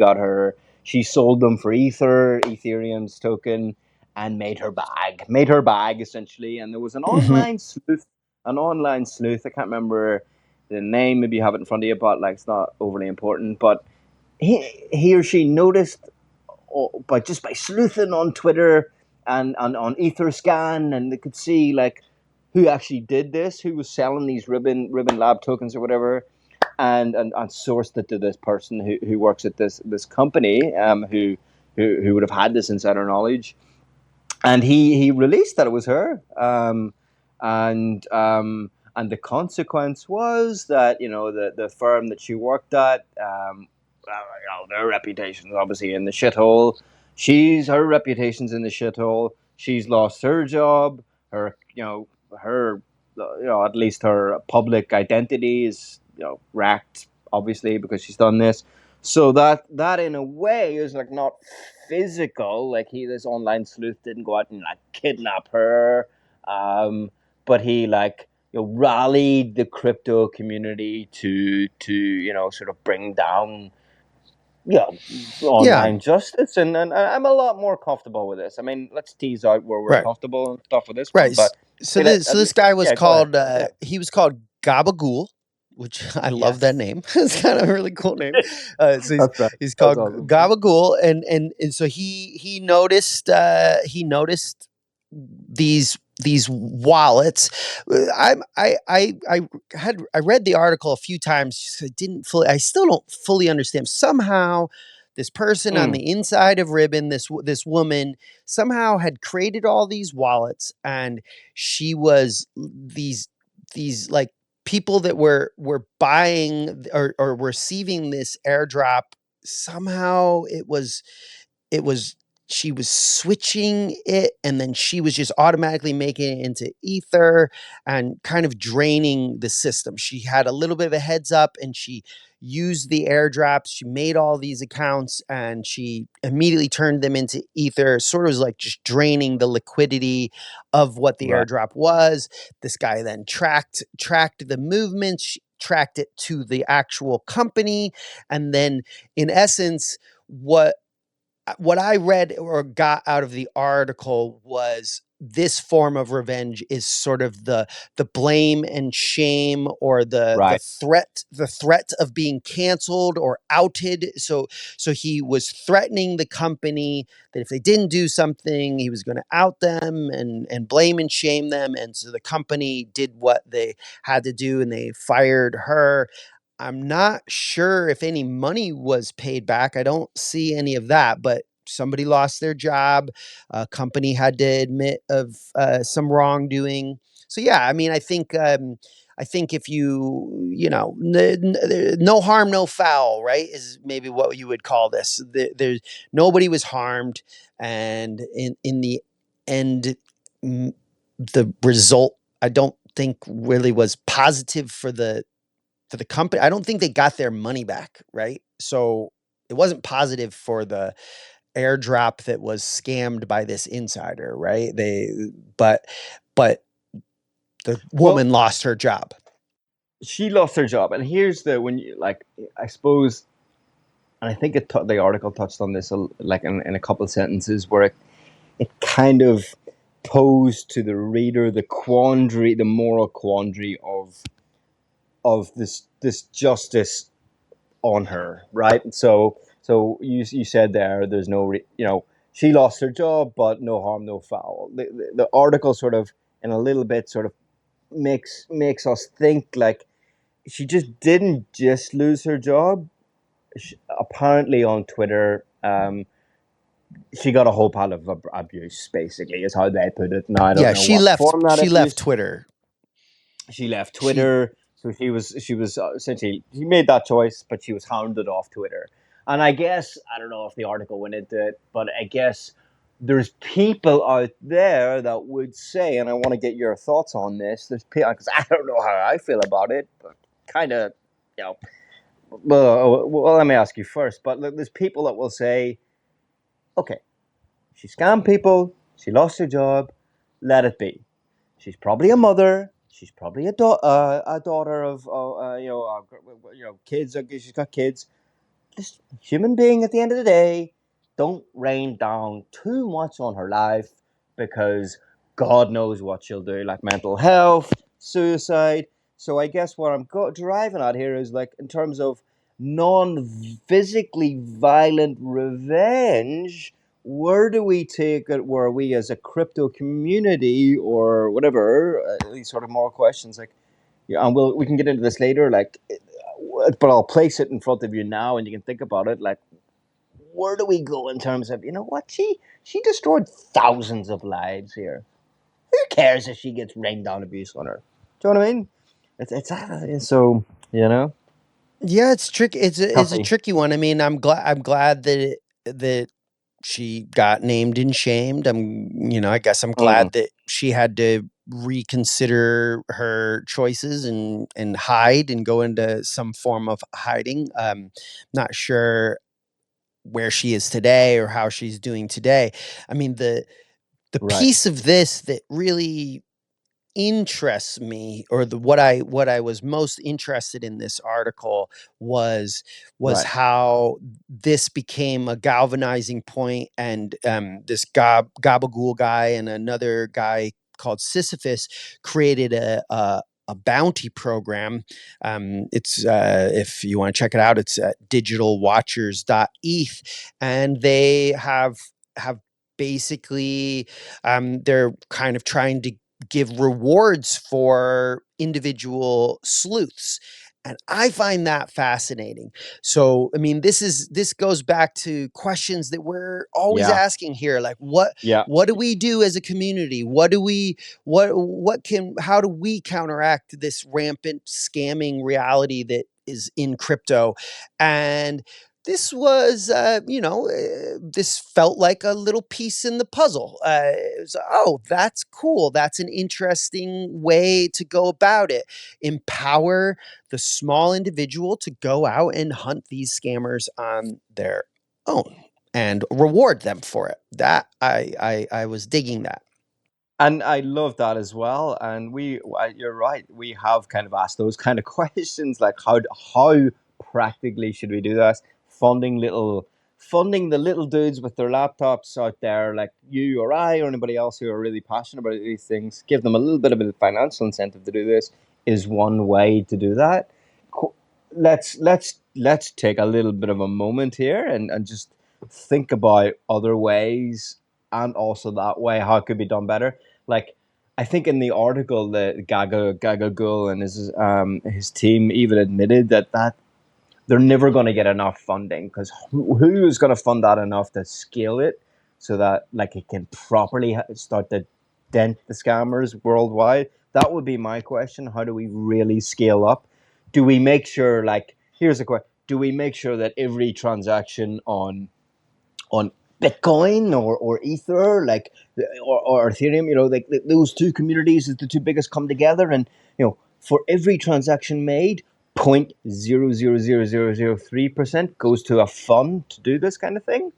sold them for Ethereum's token, and made her bag essentially. And there was Mm-hmm. an online sleuth. I can't remember the name. Maybe you have it in front of you, but like, it's not overly important. But he or she noticed, just by sleuthing on Twitter and on Etherscan, and they could see like who actually did this, who was selling these Ribbon Lab tokens or whatever, and sourced it to this person who works at this company, who would have had this insider knowledge, and he released that it was her, and the consequence was that the firm that she worked at, their reputation's obviously in the shithole. Her reputation's in the shithole. She's lost her job. Her at least her public identity is wrecked, obviously, because she's done this. So that in a way is like not physical. Like, this online sleuth didn't go out and like kidnap her, but he like rallied the crypto community to sort of bring down yeah Yeah. online justice, and I'm a lot more comfortable with this. I mean, let's tease out where we're Right. comfortable and stuff with this one, Right. but So this guy was yeah, go ahead. called Yeah, he was called Gabagool, which I love that yes, name. It's kind of a really cool name. So that's right. he's That's called awesome. Gabagool, and so he noticed these wallets. I read the article a few times. I still don't fully understand. Somehow, this person on Mm, the inside of Ribbon, this woman, somehow had created all these wallets, and she was these like people that were buying or receiving this airdrop. Somehow it was she was switching it, and then she was just automatically making it into ether and kind of draining the system. She had a little bit of a heads up, and she used the airdrops. She made all these accounts, and she immediately turned them into ether. Sort of was like just draining the liquidity of what the Right. airdrop was. This guy then tracked the movements, tracked it to the actual company, and then in essence, what I read or got out of the article was this form of revenge is sort of the blame and shame, or Right. the threat of being canceled or outed. So he was threatening the company that if they didn't do something, he was going to out them and blame and shame them. And so the company did what they had to do, and they fired her. I'm not sure if any money was paid back. I don't see any of that, but somebody lost their job. A company had to admit of some wrongdoing. So yeah, I mean, I think if no harm, no foul, right? Is maybe what you would call this. There's nobody was harmed, and in the end, the result I don't think really was positive for the company. I don't think they got their money back, right? So it wasn't positive for the airdrop that was scammed by this insider, right? But the Well, woman lost her job. she lost her job, and here's the when you like, I suppose, and I think the article touched on this like in a couple of sentences where it kind of posed to the reader the quandary, the moral quandary of this justice on her, right? So you said there's no she lost her job, but no harm, no foul. The article sort of in a little bit sort of makes us think like she just didn't just lose her job. Apparently on Twitter, she got a whole pile of abuse. Basically, is how they put it. Now I don't Yeah, know what form that she left abuse. Twitter. She left She Twitter, so she was essentially she made that choice, but she was hounded off Twitter. And I guess I don't know if the article went into it, but I guess there's people out there that would say, and I want to get your thoughts on this. There's people because I don't know how I feel about it, but kind of, you know. Well, let me ask you first. But look, there's people that will say, okay, she scammed people, she lost her job, let it be. She's probably a mother. She's probably a daughter of kids. She's got kids. Just human being at the end of the day. Don't rain down too much on her life because God knows what she'll do, like mental health, suicide. So I guess what I'm driving at here is like in terms of non-physically violent revenge, where do we take it? Where we as a crypto community or whatever, these sort of more questions like, yeah, and we can get into this later, like, but I'll place it in front of you now, and you can think about it. Like, where do we go in terms of what she destroyed thousands of lives here. Who cares if she gets rained down abuse on her? Do you know what I mean? It's so Yeah, it's tricky. It's a toughie. tricky one. I mean, I'm glad that she got named and shamed. I guess I'm Mm, glad that she had to reconsider her choices and hide and go into some form of hiding. Not sure where she is today or how she's doing today. I mean, the right, piece of this that really interests me, or what I was most interested in this article was right, how this became a galvanizing point, and this Gabagool guy and another guy called Sisyphus created a bounty program. It's if you want to check it out, it's at digitalwatchers.eth, and they have basically they're kind of trying to give rewards for individual sleuths. And I find that fascinating. So, I mean, this goes back to questions that we're always yeah, asking here. Like, yeah, what do we do as a community? How do we counteract this rampant scamming reality that is in crypto? And this was, this felt like a little piece in the puzzle. It was, oh, that's cool. That's an interesting way to go about it. Empower the small individual to go out and hunt these scammers on their own and reward them for it. That I was digging that. And I love that as well. And you're right. We have kind of asked those kind of questions, like how practically should we do this? Funding the little dudes with their laptops out there, like you or I or anybody else who are really passionate about these things. Give them a little bit of a financial incentive to do this is one way to do that. Let's take a little bit of a moment here and just think about other ways, and also that way how it could be done better. Like, I think in the article that Gaga Gul and his team even admitted that they're never going to get enough funding, because who is going to fund that enough to scale it so that like it can properly start to dent the scammers worldwide? That would be my question. How do we really scale up? Do we make sure, like, here's a question: do we make sure that every transaction on Bitcoin or Ether, like, or Ethereum, like those two communities, is the two biggest, come together, and for every transaction made, 0.00003% goes to a fund to do this kind of thing?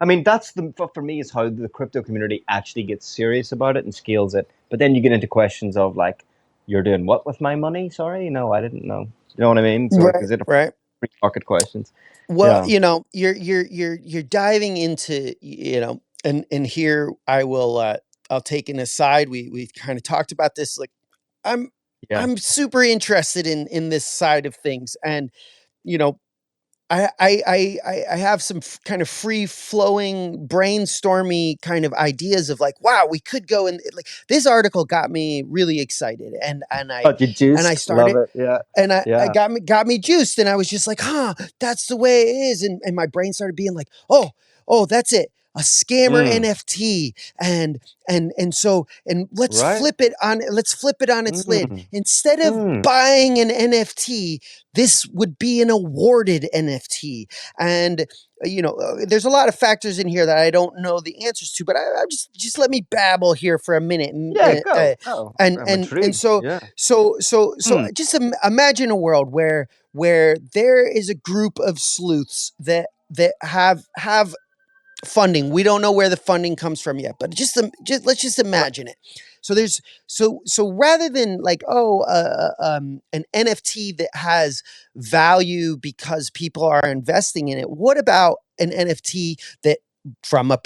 I mean, that's for me is how the crypto community actually gets serious about it and scales it. But then you get into questions of like, you're doing what with my money? Sorry, no, I didn't know. You know what I mean? So Right, is it a right. free market questions? Well, Yeah, you're diving into, and here I will, I'll take an aside. We've kind of talked about this. Like, I'm yeah. I'm super interested in this side of things, and you know, I have some kind of free flowing, brainstormy kind of ideas of like, wow, we could go and like this article got me really excited, Oh, you and I juiced. Love started it. Yeah. and I Yeah. got me juiced, and I was just like, huh, that's the way it is. And my brain started being like, oh, that's it. A scammer Mm. NFT. And Right. let's flip it on its lid. Mm. Instead of Mm. buying an NFT, this would be an awarded NFT. And there's a lot of factors in here that I don't know the answers to, but I just let me babble here for a minute. Yeah. Go. Go. I'm And intrigued. so Yeah. so Hmm. just imagine a world where there is a group of sleuths that have funding. We don't know where the funding comes from yet, but just let's just Right. imagine it. So there's so rather than like, an NFT that has value because people are investing in it, what about an NFT that, from a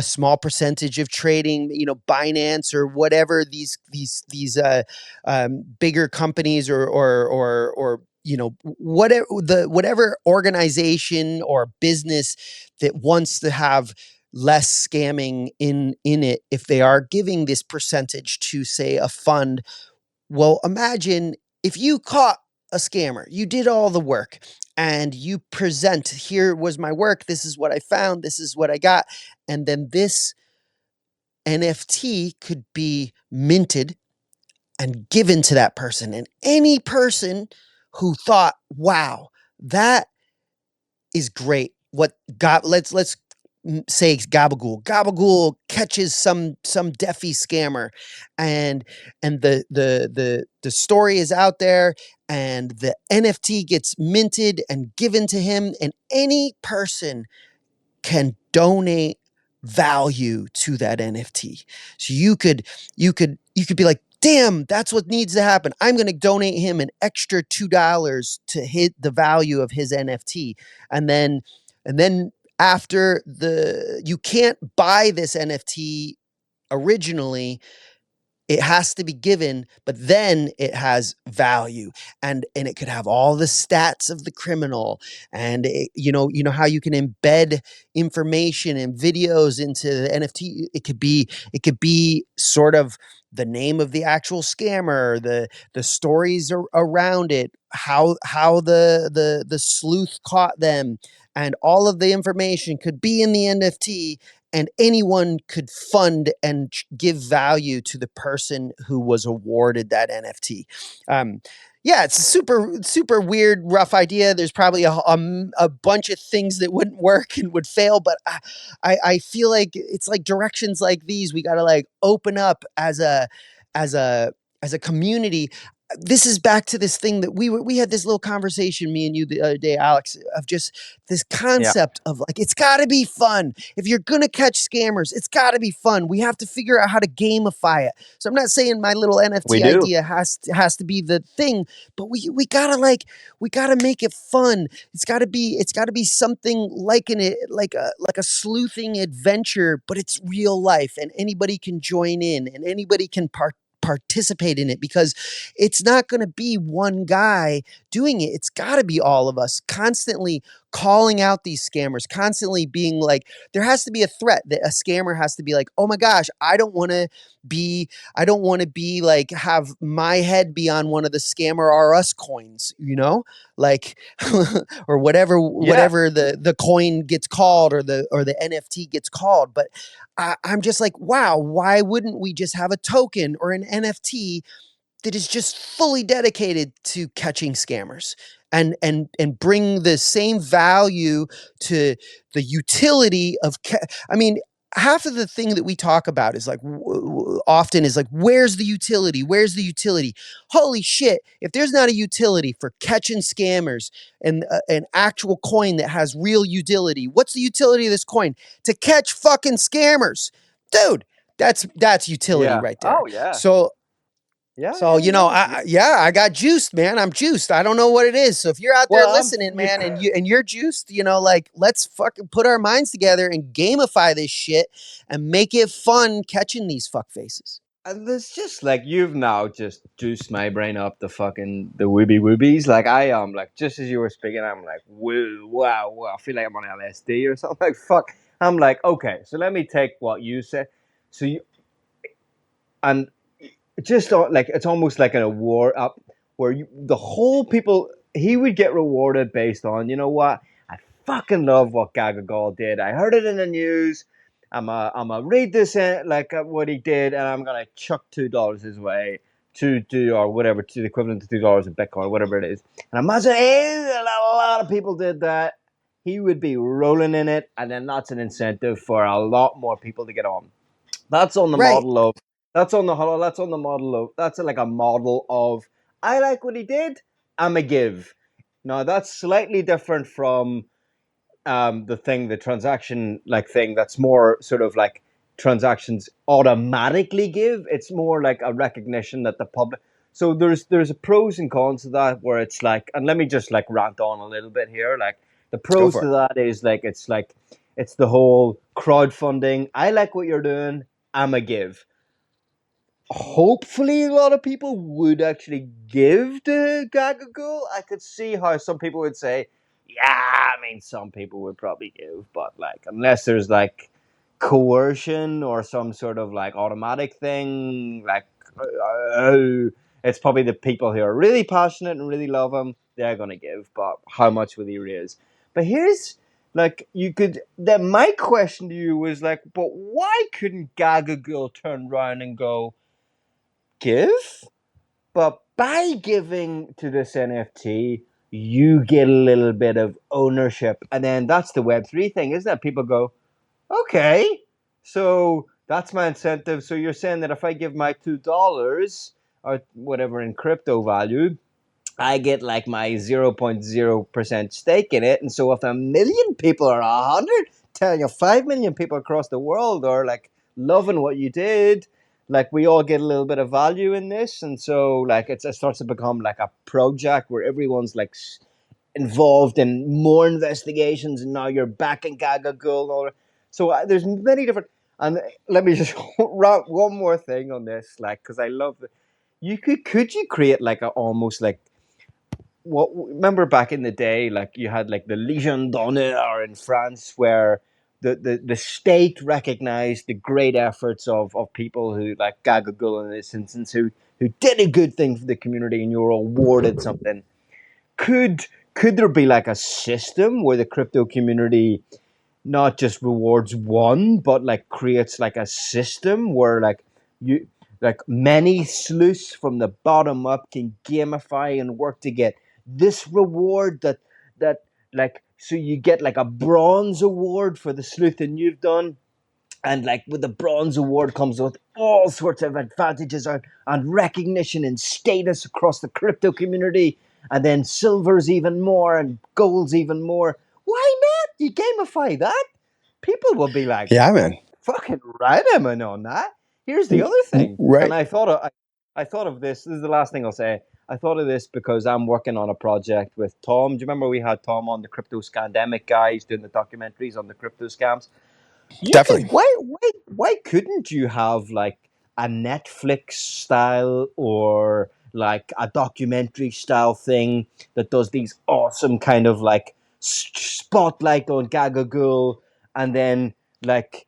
small percentage of trading, Binance or whatever, these bigger companies, or whatever organization or business that wants to have less scamming in it, if they are giving this percentage to, say, a fund. Well, imagine if you caught a scammer, you did all the work, and you present, here was my work, this is what I found, this is what I got, and then this NFT could be minted and given to that person. And any person who thought, wow, that is great. What got let's say Gabagool. Gabagool catches some deafy scammer, and the story is out there, and the NFT gets minted and given to him, and any person can donate value to that NFT. So you could be like, damn, that's what needs to happen. I'm going to donate him an extra $2 to hit the value of his NFT. And then after you can't buy this NFT originally, it has to be given, but then it has value, and it could have all the stats of the criminal, and you know how you can embed information and videos into the NFT. It could be sort of the name of the actual scammer, the stories around it, how the sleuth caught them, and all of the information could be in the NFT, and anyone could fund and give value to the person who was awarded that NFT. Um, Yeah, it's a super weird, rough idea. There's probably a bunch of things that wouldn't work and would fail, but I feel like it's like directions like these we got to like open up as a as a community. This is back to this thing that we had this little conversation, me and you, the other day, Alex, of just this Yeah, concept of like it's got to be fun. If you're gonna catch scammers, it's got to be fun. We have to figure out how to gamify it. So I'm not saying my little we NFT do. idea has to be the thing, but we gotta like we gotta make it fun. It's gotta be something like like a sleuthing adventure, but it's real life, and anybody can join in, and anybody can participate in it, because it's not going to be one guy doing it. It's got to be all of us constantly calling out these scammers, constantly being like, there has to be a threat that a scammer has to be like, oh my gosh, be I don't want to be like have my head be on one of the scammer R us coins, you know, like or Yeah, whatever the coin gets called, or the NFT gets called. But I'm just like, wow, why wouldn't we just have a token or an NFT that is just fully dedicated to catching scammers, and bring the same value to the utility of I mean, half of the thing that we talk about is like often is like, where's the utility, holy shit, if there's not a utility for catching scammers, and an actual coin that has real utility, what's the utility of this coin? To catch fucking scammers, dude. That's utility yeah. right there. Oh, yeah. So Yeah, so, yeah, you know, yeah, yeah. yeah, I got juiced, man. I'm juiced. I don't know what it is. So if you're out there Well, I'm listening, you. man, and you're juiced, you know, like let's fucking put our minds together and gamify this shit and make it fun catching these fuck faces. And there's just like you've now just juiced my brain up the fucking the wooby woobies. Like I am like just as you were speaking, I'm like, woo, wow, wow. I feel like I'm on LSD or something. Like fuck. I'm like, okay, so let me take what you said. So you and just like it's almost like an award up where the whole people he would get rewarded based on you know what I fucking love what Gagagal did. I heard it in the news. I'm a read this in, like what he did, and I'm gonna chuck $2 his way to do or whatever to the equivalent to $2 in Bitcoin, whatever it is. And imagine a lot of people did that. He would be rolling in it, and then that's an incentive for a lot more people to get on. That's on the Right. model of that's on the that's on the model of that's like a model of I like what he did, I'm a give. Now that's slightly different from the transaction like thing that's more sort of like transactions automatically give. It's more like a recognition that the public. So there's a pros and cons to that where it's like, and let me just like rant on a little bit here. Like the Go pros for to it. that is like it's the whole crowdfunding. I like what you're doing. I'm a give. Hopefully a lot of people would actually give to Gagagool. I could see how some people would say, yeah, I mean, some people would probably give, but like, unless there's like coercion or some sort of like automatic thing, like, it's probably the people who are really passionate and really love him, they're going to give, but how much will he raise? But here's like, you could, then my question to you was like, but why couldn't Gagagool turn around and go, give, but by giving to this NFT, you get a little bit of ownership. And then that's the Web3 thing, isn't it? People go, okay, so that's my incentive. So you're saying that if I give my $2 or whatever in crypto value, I get like my 0.0% stake in it. And so if a million people or 100, telling you 5 million people across the world are like loving what you did, like we all get a little bit of value in this. And so like it starts to become like a project where everyone's like involved in more investigations. And now you're back in Gaga Gold. And all that. So there's many different, and let me just wrap one more thing on this, like, cause I love that could you create like a almost like, what remember back in the day, like you had like the Legion d'honneur in France, where the state recognized the great efforts of people who like Gagagul in this instance who did a good thing for the community, and you were awarded something. Could there be like a system where the crypto community not just rewards one, but like creates like a system where like you like many sleuths from the bottom up can gamify and work to get this reward that like, so you get like a bronze award for the sleuthing you've done, and like with the bronze award comes with all sorts of advantages and recognition and status across the crypto community, and then silver's even more and gold's even more. Why not? You gamify that, people will be like, Yeah, man. fucking right, I'm in on that. Here's the other thing, Right. and I thought of this. This is the last thing I'll say. I thought of this because I'm working on a project with Tom. Do you remember we had Tom on, the crypto scandemic guy? He's doing the documentaries on the crypto scams. You Definitely. could, why couldn't you have like a Netflix style or like a documentary style thing that does these awesome kind of like spotlight on Gagagool, and then like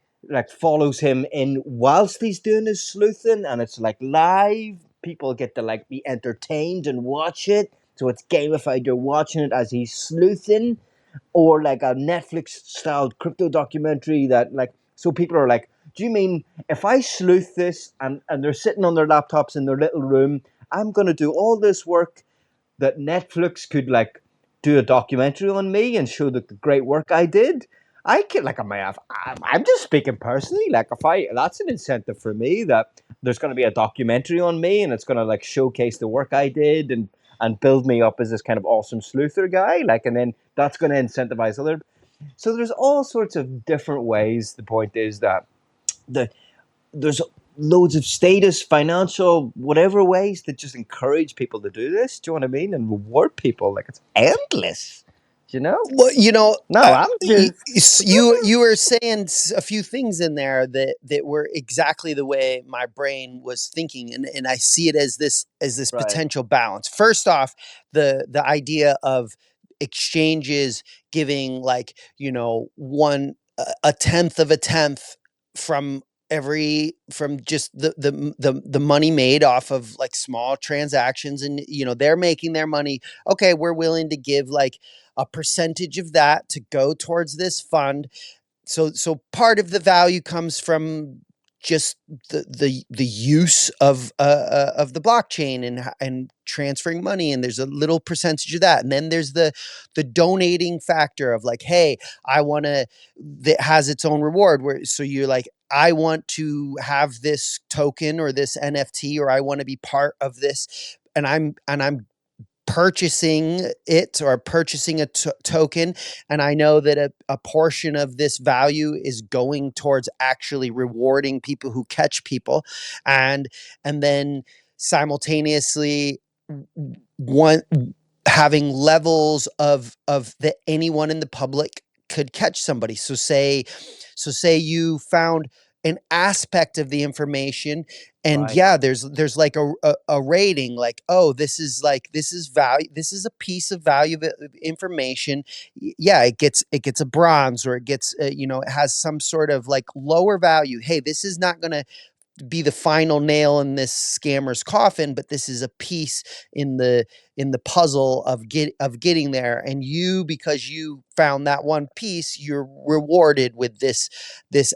follows him in whilst he's doing his sleuthing, and it's like live, people get to like be entertained and watch it, so it's gamified, you're watching it as he's sleuthing, or like a Netflix style crypto documentary that like, so people are like, do you mean if I sleuth this, and they're sitting on their laptops in their little room, I'm going to do all this work that Netflix could like do a documentary on me and show the great work I did? I can like, I'm just speaking personally, like if I, that's an incentive for me, that there's going to be a documentary on me and it's going to like showcase the work I did and build me up as this kind of awesome sleuther guy, like, and then that's going to incentivize other. So there's all sorts of different ways. The point is that there's loads of status, financial, whatever ways that just encourage people to do this. Do you know what I mean? And reward people. Like, it's endless. You know? Well, No, I'm just you were saying a few things in there that were exactly the way my brain was thinking, and I see it as this right. potential balance. First off, the idea of exchanges giving like a tenth of a tenth from from just the money made off of like small transactions, and they're making their money. Okay, we're willing to give like a percentage of that to go towards this fund. So part of the value comes from just the use of the blockchain and transferring money, and there's a little percentage of that, and then there's the donating factor of like, hey, I want to, that has its own reward, where so you're like, I want to have this token or this NFT, or I want to be part of this, and I'm purchasing it, or purchasing a token, and I know that a portion of this value is going towards actually rewarding people who catch people, and then simultaneously one having levels of that anyone in the public could catch somebody. So say you found an aspect of the information, and Right. yeah, there's like a rating, like, oh, this is value, this is a piece of value of information. Yeah, it gets a bronze, or it gets it has some sort of like lower value. Hey, this is not going to be the final nail in this scammer's coffin, but this is a piece in the puzzle of getting there. And you, because you found that one piece, you're rewarded with this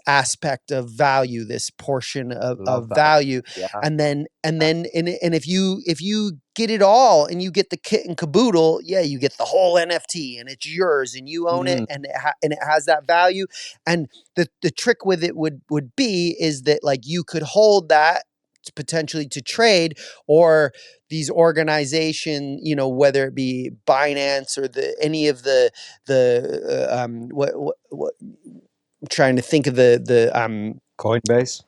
aspect of value, this portion of Love that. value. Yeah. And if you get it all, and you get the kit and caboodle, yeah, you get the whole NFT, and it's yours, and you own it, and it has that value. And the trick with it would be is that like you could hold that potentially to trade, or these organization, whether it be Binance or any of the what I'm trying to think of the Coinbase.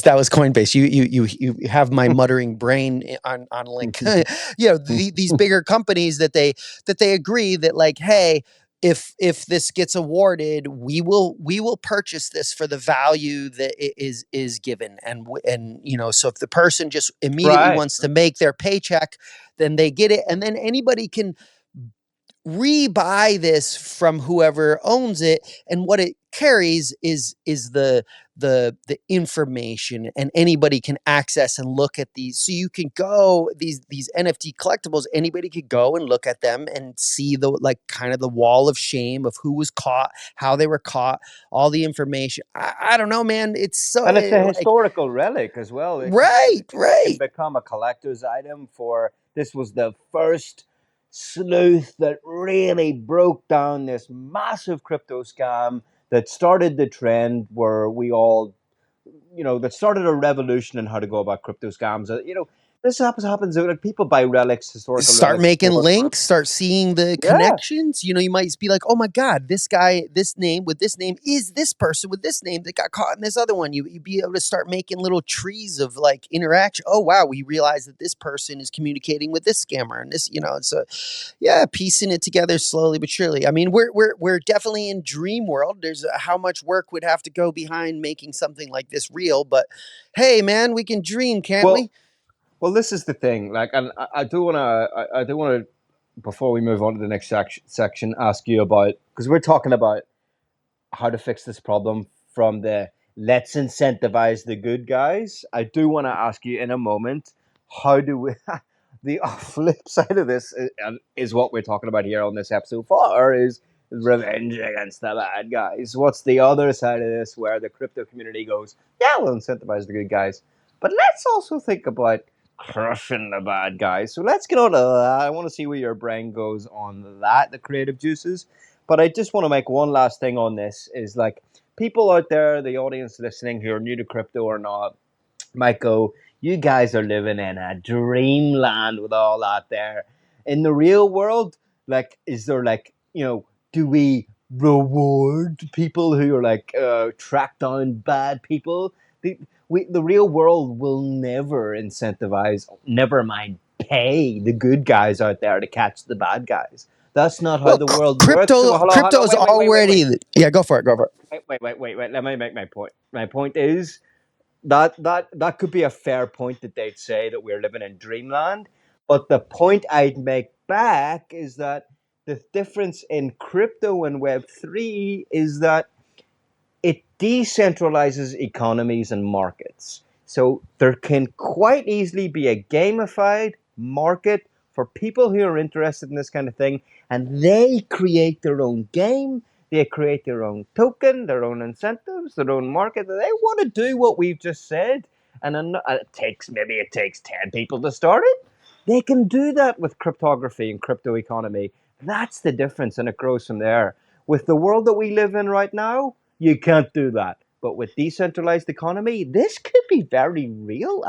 that was Coinbase. You have my muttering brain on link. These bigger companies that they agree that like, hey, if this gets awarded, we will purchase this for the value that it is given, and so if the person just immediately Right. wants to make their paycheck, then they get it, and then anybody can rebuy this from whoever owns it. And what it carries is the information, and anybody can access and look at these. So you can go these NFT collectibles, anybody could go and look at them and see the like kind of the wall of shame of who was caught, how they were caught, all the information. I don't know, man. It's so And it's a like historical relic as well. right, It can right. become a collector's item for. This was the first sleuth that really broke down this massive crypto scam that started the trend where we all, that started a revolution in how to go about crypto scams. This happens. Like people buy relics, historical Start relics making for. links, start seeing the Yeah. connections. You might be like, oh my God, this guy, this name with this name is this person with this name that got caught in this other one. You'd be able to start making little trees of like interaction. Oh wow, we realize that this person is communicating with this scammer and this, so yeah, piecing it together slowly but surely. I mean, we're definitely in dream world. There's how much work would have to go behind making something like this real, but hey man, we can dream, can't we? Well, this is the thing. Like, and I do want to, I do want to, before we move on to the next section, ask you about, because we're talking about how to fix this problem from the let's incentivize the good guys. I do want to ask you in a moment, how do we, the flip side of this is what we're talking about here on this episode 4 is revenge against the bad guys. What's the other side of this where the crypto community goes, yeah, we'll incentivize the good guys. But let's also think about crushing the bad guys. So let's get on to that. I want to see where your brain goes on that, the creative juices. But I just want to make one last thing on this is like people out there, the audience listening who are new to crypto or not, might go, you guys are living in a dreamland with all that there. In the real world, like, is there like, do we reward people who are like track down bad people? The real world will never incentivize, never mind pay the good guys out there to catch the bad guys. That's not how Well, the world works. So, crypto hold on, crypto's already. Yeah, go for it. Go for it. wait. Let me make my point. My point is that could be a fair point that they'd say that we're living in dreamland. But the point I'd make back is that the difference in crypto and Web3 is that it decentralizes economies and markets. So there can quite easily be a gamified market for people who are interested in this kind of thing, and they create their own game, they create their own token, their own incentives, their own market. They want to do what we've just said, and it takes 10 people to start it. They can do that with cryptography and crypto economy. That's the difference, and it grows from there. With the world that we live in right now, you can't do that. But with decentralized economy, this could be very real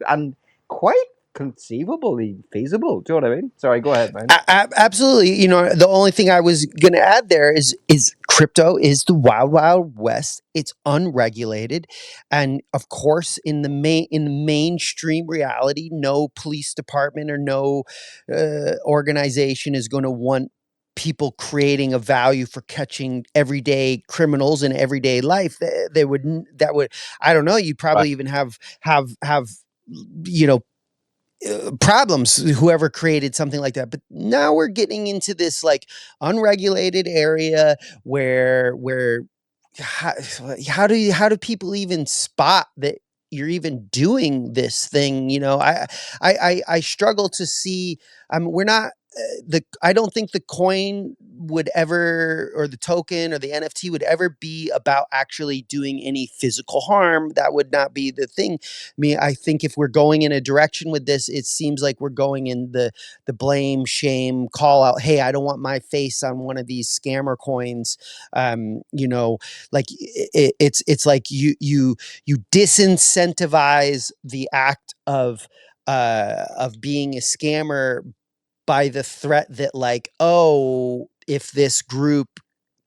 and quite conceivably feasible. Do you know what I mean? Sorry, go ahead, man. Absolutely. The only thing I was going to add there is crypto is the wild, wild west. It's unregulated, and of course, in the mainstream reality, no police department or no organization is going to want people creating a value for catching everyday criminals in everyday life. They would that would I don't know. You'd Right. probably even have you know problems, whoever created something like that. But now we're getting into this like unregulated area where how, how do people even spot that you're even doing this thing? I struggle to see. We're not the I don't think the coin would ever, or the token or the NFT would ever be about actually doing any physical harm. That would not be the thing. I think if we're going in a direction with this, it seems like we're going in the blame, shame, call out. Hey, I don't want my face on one of these scammer coins. Like it's like you disincentivize the act of being a scammer by the threat that, like, oh, if this group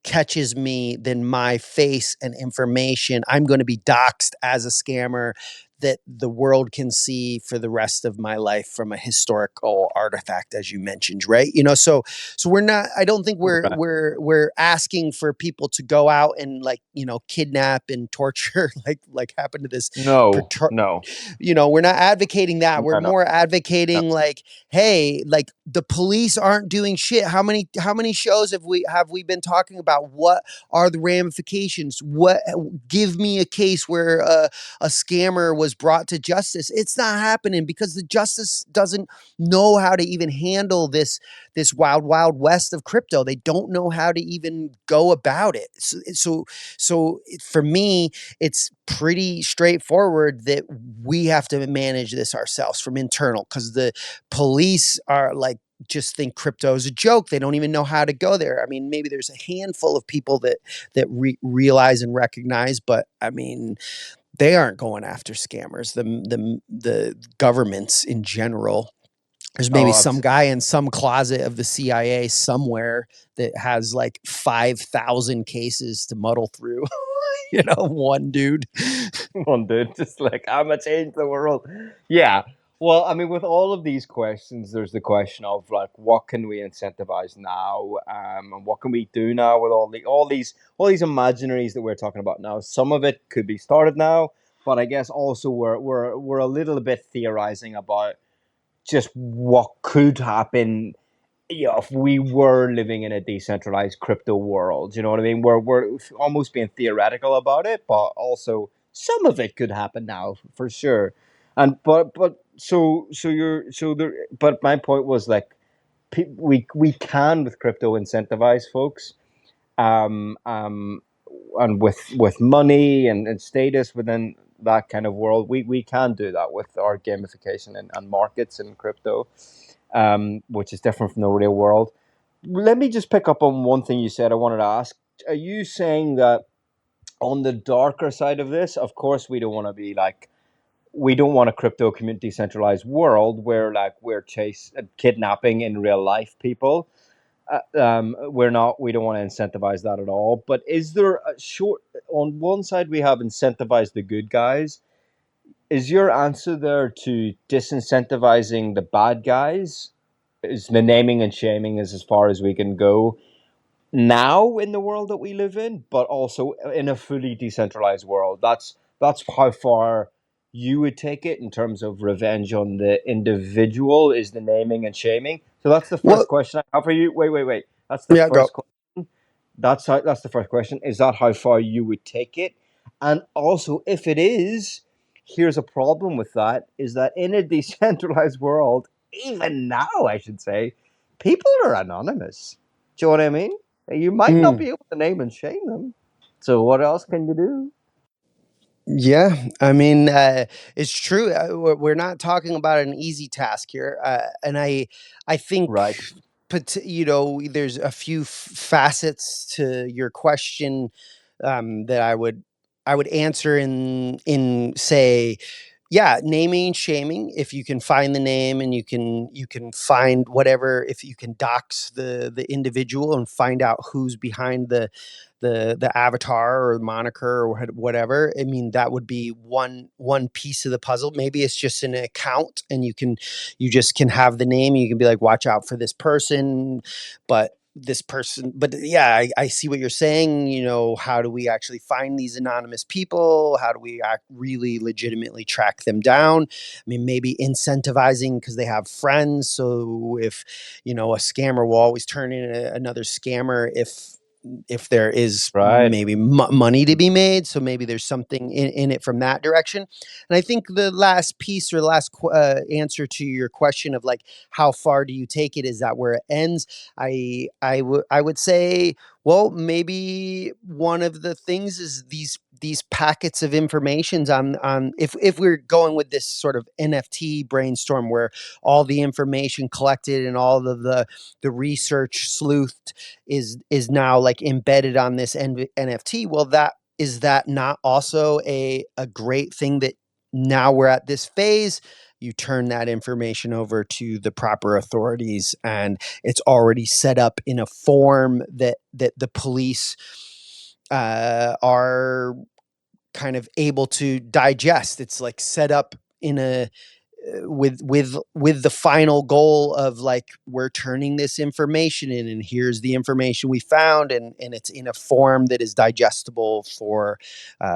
catches me, then my face and information, I'm going to be doxxed as a scammer. that the world can see for the rest of my life from a historical artifact, as you mentioned, right? So we're not, I don't think Right. we're asking for people to go out and, like, kidnap and torture like happened to this No, no, we're not advocating that. We're no, no, more no. advocating, like, hey, like, the police aren't doing shit. How many shows have we been talking about? What are the ramifications? Give me a case where a scammer was brought to justice. It's not happening because the justice doesn't know how to even handle this wild west of crypto. They don't know how to even go about it. For me, it's pretty straightforward that we have to manage this ourselves from internal, because the police are like, just think crypto is a joke. They don't even know how to go there. I mean, maybe there's a handful of people that realize and recognize, but I mean, they aren't going after scammers. The governments in general. There's maybe Oh, some absolutely. guy in some closet of the CIA somewhere that has like 5,000 cases to muddle through. One dude. One dude, just like, I'm gonna change the world. Yeah. Well, I mean, with all of these questions, there's the question of like, what can we incentivize now, and what can we do now with all these imaginaries that we're talking about now. Some of it could be started now, but I guess also we're a little bit theorizing about just what could happen, if we were living in a decentralized crypto world. You know what I mean? We're almost being theoretical about it, but also some of it could happen now for sure. And but so there. But my point was like, we can with crypto incentivize folks, um, um, and with money and status within that kind of world, we can do that with our gamification and markets in crypto, which is different from the real world. Let me just pick up on one thing you said. I wanted to ask: are you saying that on the darker side of this, of course, we don't want a crypto community centralized world where like we're kidnapping in real life people. We don't want to incentivize that at all. But is there a short? On one side, we have incentivize the good guys. Is your answer there to disincentivizing the bad guys? Is the naming and shaming is as far as we can go now in the world that we live in, but also in a fully decentralized world? That's how far you would take it in terms of revenge on the individual, is the naming and shaming. So that's the Well, first question I have for you. Wait. That's the yeah, go. first question. That's the first question. Is that how far you would take it? And also, if it is, here's a problem with that: is that in a decentralized world, even now, I should say, people are anonymous. Do you know what I mean? You might not Mm. be able to name and shame them. So what else can you do? Yeah, I mean, it's true. We're not talking about an easy task here, and I think, Right. there's a few facets to your question, that I would answer in say, yeah, naming and shaming. If you can find the name and you can find whatever, if you can dox the individual and find out who's behind the avatar or moniker or whatever. I mean, that would be one piece of the puzzle. Maybe it's just an account and you just can have the name. You can be like, watch out for this person, but yeah, I see what you're saying. How do we actually find these anonymous people? How do we really legitimately track them down? I mean, maybe incentivizing because they have friends. So if a scammer will always turn in another scammer if there is Right. maybe money to be made. So maybe there's something in it from that direction. And I think the last piece or last answer to your question of like, how far do you take it? Is that where it ends? I would say, well, maybe one of the things is these packets of informations on if we're going with this sort of NFT brainstorm where all the information collected and all of the research sleuthed is now like embedded on this NFT. Well, that not also a great thing that now we're at this phase, you turn that information over to the proper authorities and it's already set up in a form that the police are kind of able to digest. It's like set up in a with the final goal of like, we're turning this information in, and here's the information we found, and it's in a form that is digestible for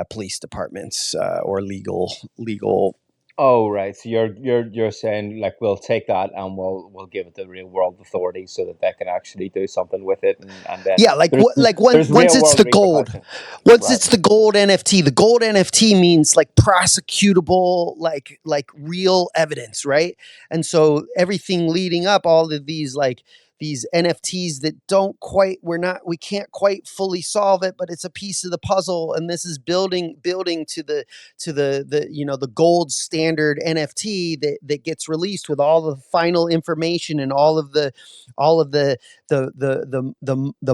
police departments or legal. Oh, right. So you're saying like we'll take that and we'll give it to real world authorities so that they can actually do something with it, and then Yeah, like there's there's once real it's world the gold, repercussions. once Right. it's the gold NFT. The gold NFT means like prosecutable, like real evidence, right? And so everything leading up, all of these NFTs that we can't quite fully solve it, but it's a piece of the puzzle, and this is building to the gold standard NFT that gets released with all the final information and all of the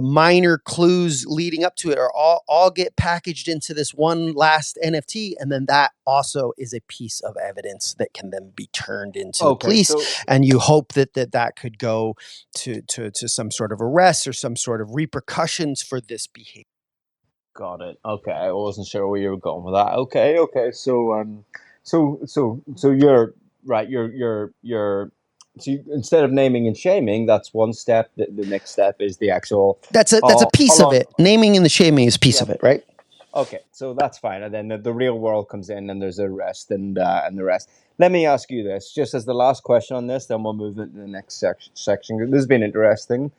minor clues leading up to it are all get packaged into this one last NFT, and then that also is a piece of evidence that can then be turned into the Okay. police, So and you hope that could go to some sort of arrest or some sort of repercussions for this behavior. got it. Okay. I wasn't sure where you were going with that. Okay. Okay. So you're right. So instead of naming and shaming, that's one step. The next step is the actual. That's a How piece of long? it. Naming and the shaming is a piece Yeah. of it, right? Okay, so that's fine, and then the real world comes in, and there's a rest and the rest. Let me ask you this, just as the last question on this, then we'll move into the next section. This has been interesting.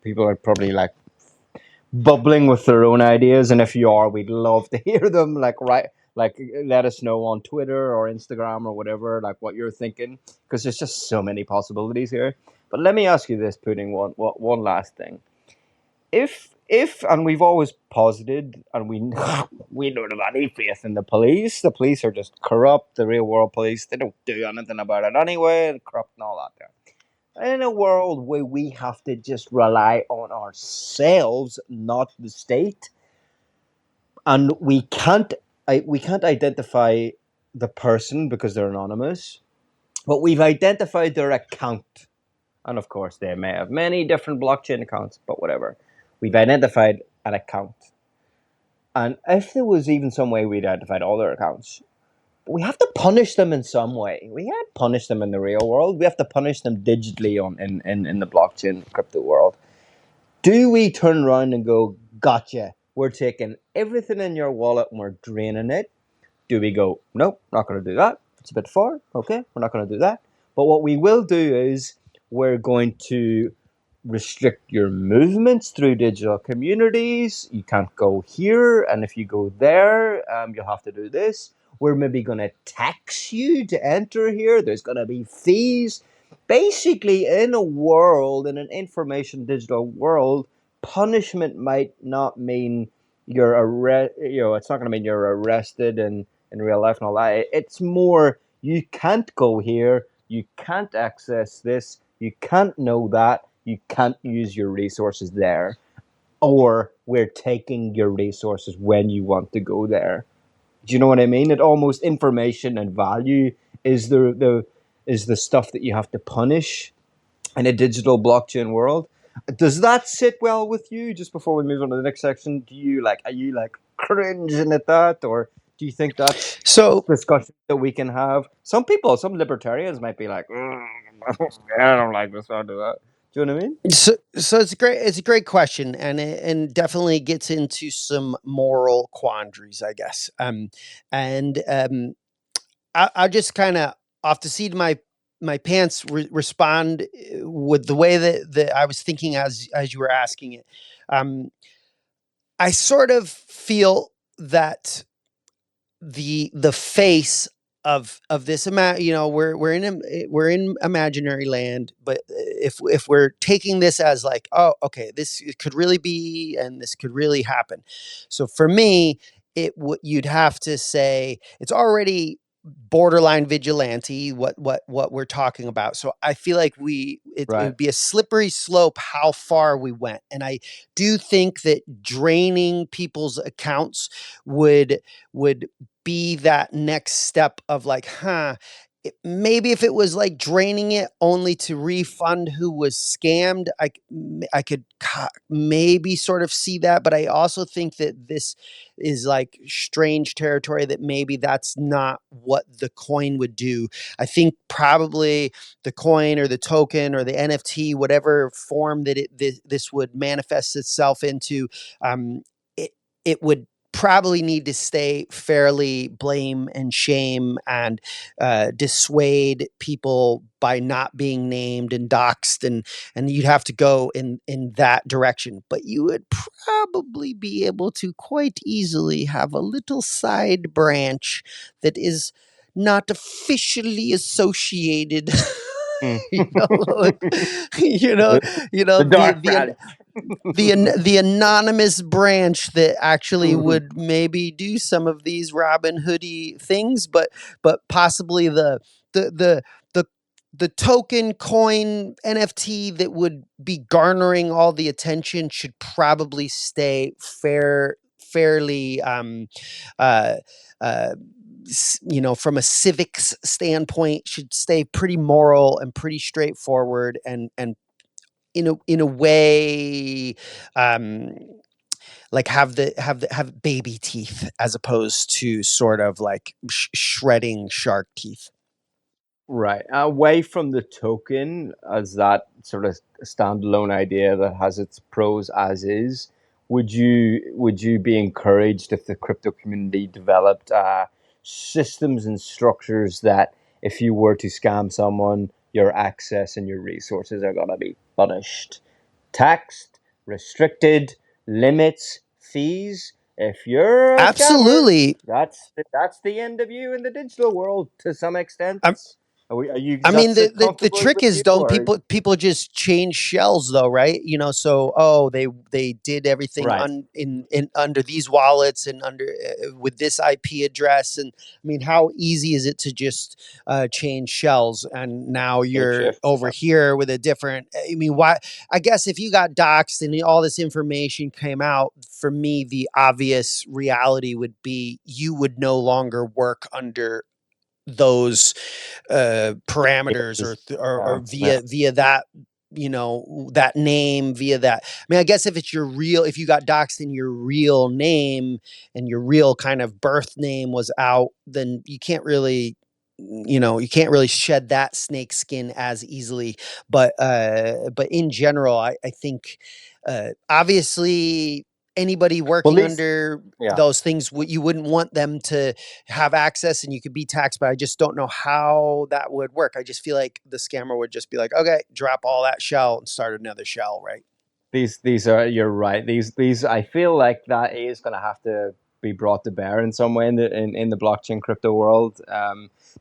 People are probably like bubbling with their own ideas, and if you are, we'd love to hear them. Let us know on Twitter or Instagram or whatever, like what you're thinking, because there's just so many possibilities here. But let me ask you this, putting one last thing. If and we've always posited, and we don't have any faith in the police. The police are just corrupt. The real world police, they don't do anything about it anyway. They're corrupt and all that there. In a world where we have to just rely on ourselves, not the state, and we can't identify the person because they're anonymous, but we've identified their account. And of course, they may have many different blockchain accounts, but whatever. We've identified an account. And if there was even some way we identified all their accounts, we have to punish them in some way. We can't punish them in the real world. We have to punish them digitally in the blockchain crypto world. Do we turn around and go, gotcha, we're taking everything in your wallet and we're draining it? Do we go, nope, not going to do that. It's a bit far. Okay, we're not going to do that. But what we will do is we're going to restrict your movements through digital communities. You can't go here, and if you go there, you'll have to do this. We're maybe going to tax you to enter here. There's going to be fees. Basically, in an information digital world, punishment might not mean it's not going to mean you're arrested in real life and all that. It's more, you can't go here, you can't access this, you can't know that, you can't use your resources there, or we're taking your resources when you want to go there. Do you know what I mean? It almost, information and value is the stuff that you have to punish in a digital blockchain world. Does that sit well with you? Just before we move on to the next section, are you like cringing at that, or do you think that's So discussion that we can have? Some libertarians might be like, I don't like this, I'll do that. Do you know what I mean? so it's a great question, and definitely gets into some moral quandaries, I guess. And I'll just kind of, off the seat of my pants, respond with the way that I was thinking as you were asking it. I sort of feel that the face of this amount, we're in imaginary land, but if we're taking this as like, oh, okay, this could really be, and this could really happen. So for me, you'd have to say it's already borderline vigilante, what we're talking about. So I feel like it Right. would be a slippery slope how far we went, and I do think that draining people's accounts would be that next step of like, maybe if it was like draining it only to refund who was scammed, I could maybe sort of see that. But I also think that this is like strange territory, that maybe that's not what the coin would do. I think probably the coin or the token or the NFT, whatever form that this would manifest itself into, it it would probably need to stay fairly blame and shame and dissuade people by not being named and doxxed, and you'd have to go in that direction. But you would probably be able to quite easily have a little side branch that is not officially associated. Mm. you know with, you know the, you know the the dark the branch. the anonymous branch that actually Mhm. would maybe do some of these Robin Hoodie things, but possibly the the the the token coin NFT that would be garnering all the attention should probably stay fairly uh uh from a civics standpoint, should stay pretty moral and pretty straightforward, and in a way, um, like have baby teeth as opposed to sort of like shredding shark teeth. Right. Away from the token as that sort of standalone idea that has its pros as is, would you be encouraged if the crypto community developed systems and structures that if you were to scam someone, your access and your resources are gonna be punished, taxed, restricted, limits, fees? If you're a scammer, Absolutely. that's the end of you in the digital world to some extent. Is I that mean, sit the comfortably trick with is, you, don't or people just change shells though, right? So, oh, they did everything right? in under these wallets and under with this IP address. And I mean, how easy is it to just change shells, and now you're Shapeshift. over here with a different, I mean, why? I guess if you got doxxed and all this information came out, for me the obvious reality would be you would no longer work under those parameters, or Is or yeah. via that, that name, via that. I mean, I guess if it's your real, if you got doxxed in your real name and your real kind of birth name was out, then you can't really shed that snake skin as easily. But in general, I think obviously anybody Well, working these under yeah. those things, you wouldn't want them to have access, and you could be taxed, but I just don't know how that would work. I just feel like the scammer would just be like, okay, drop all that shell and start another shell, right? These are, you're right. These I feel like that is going to have to be brought to bear in some way in the blockchain crypto world,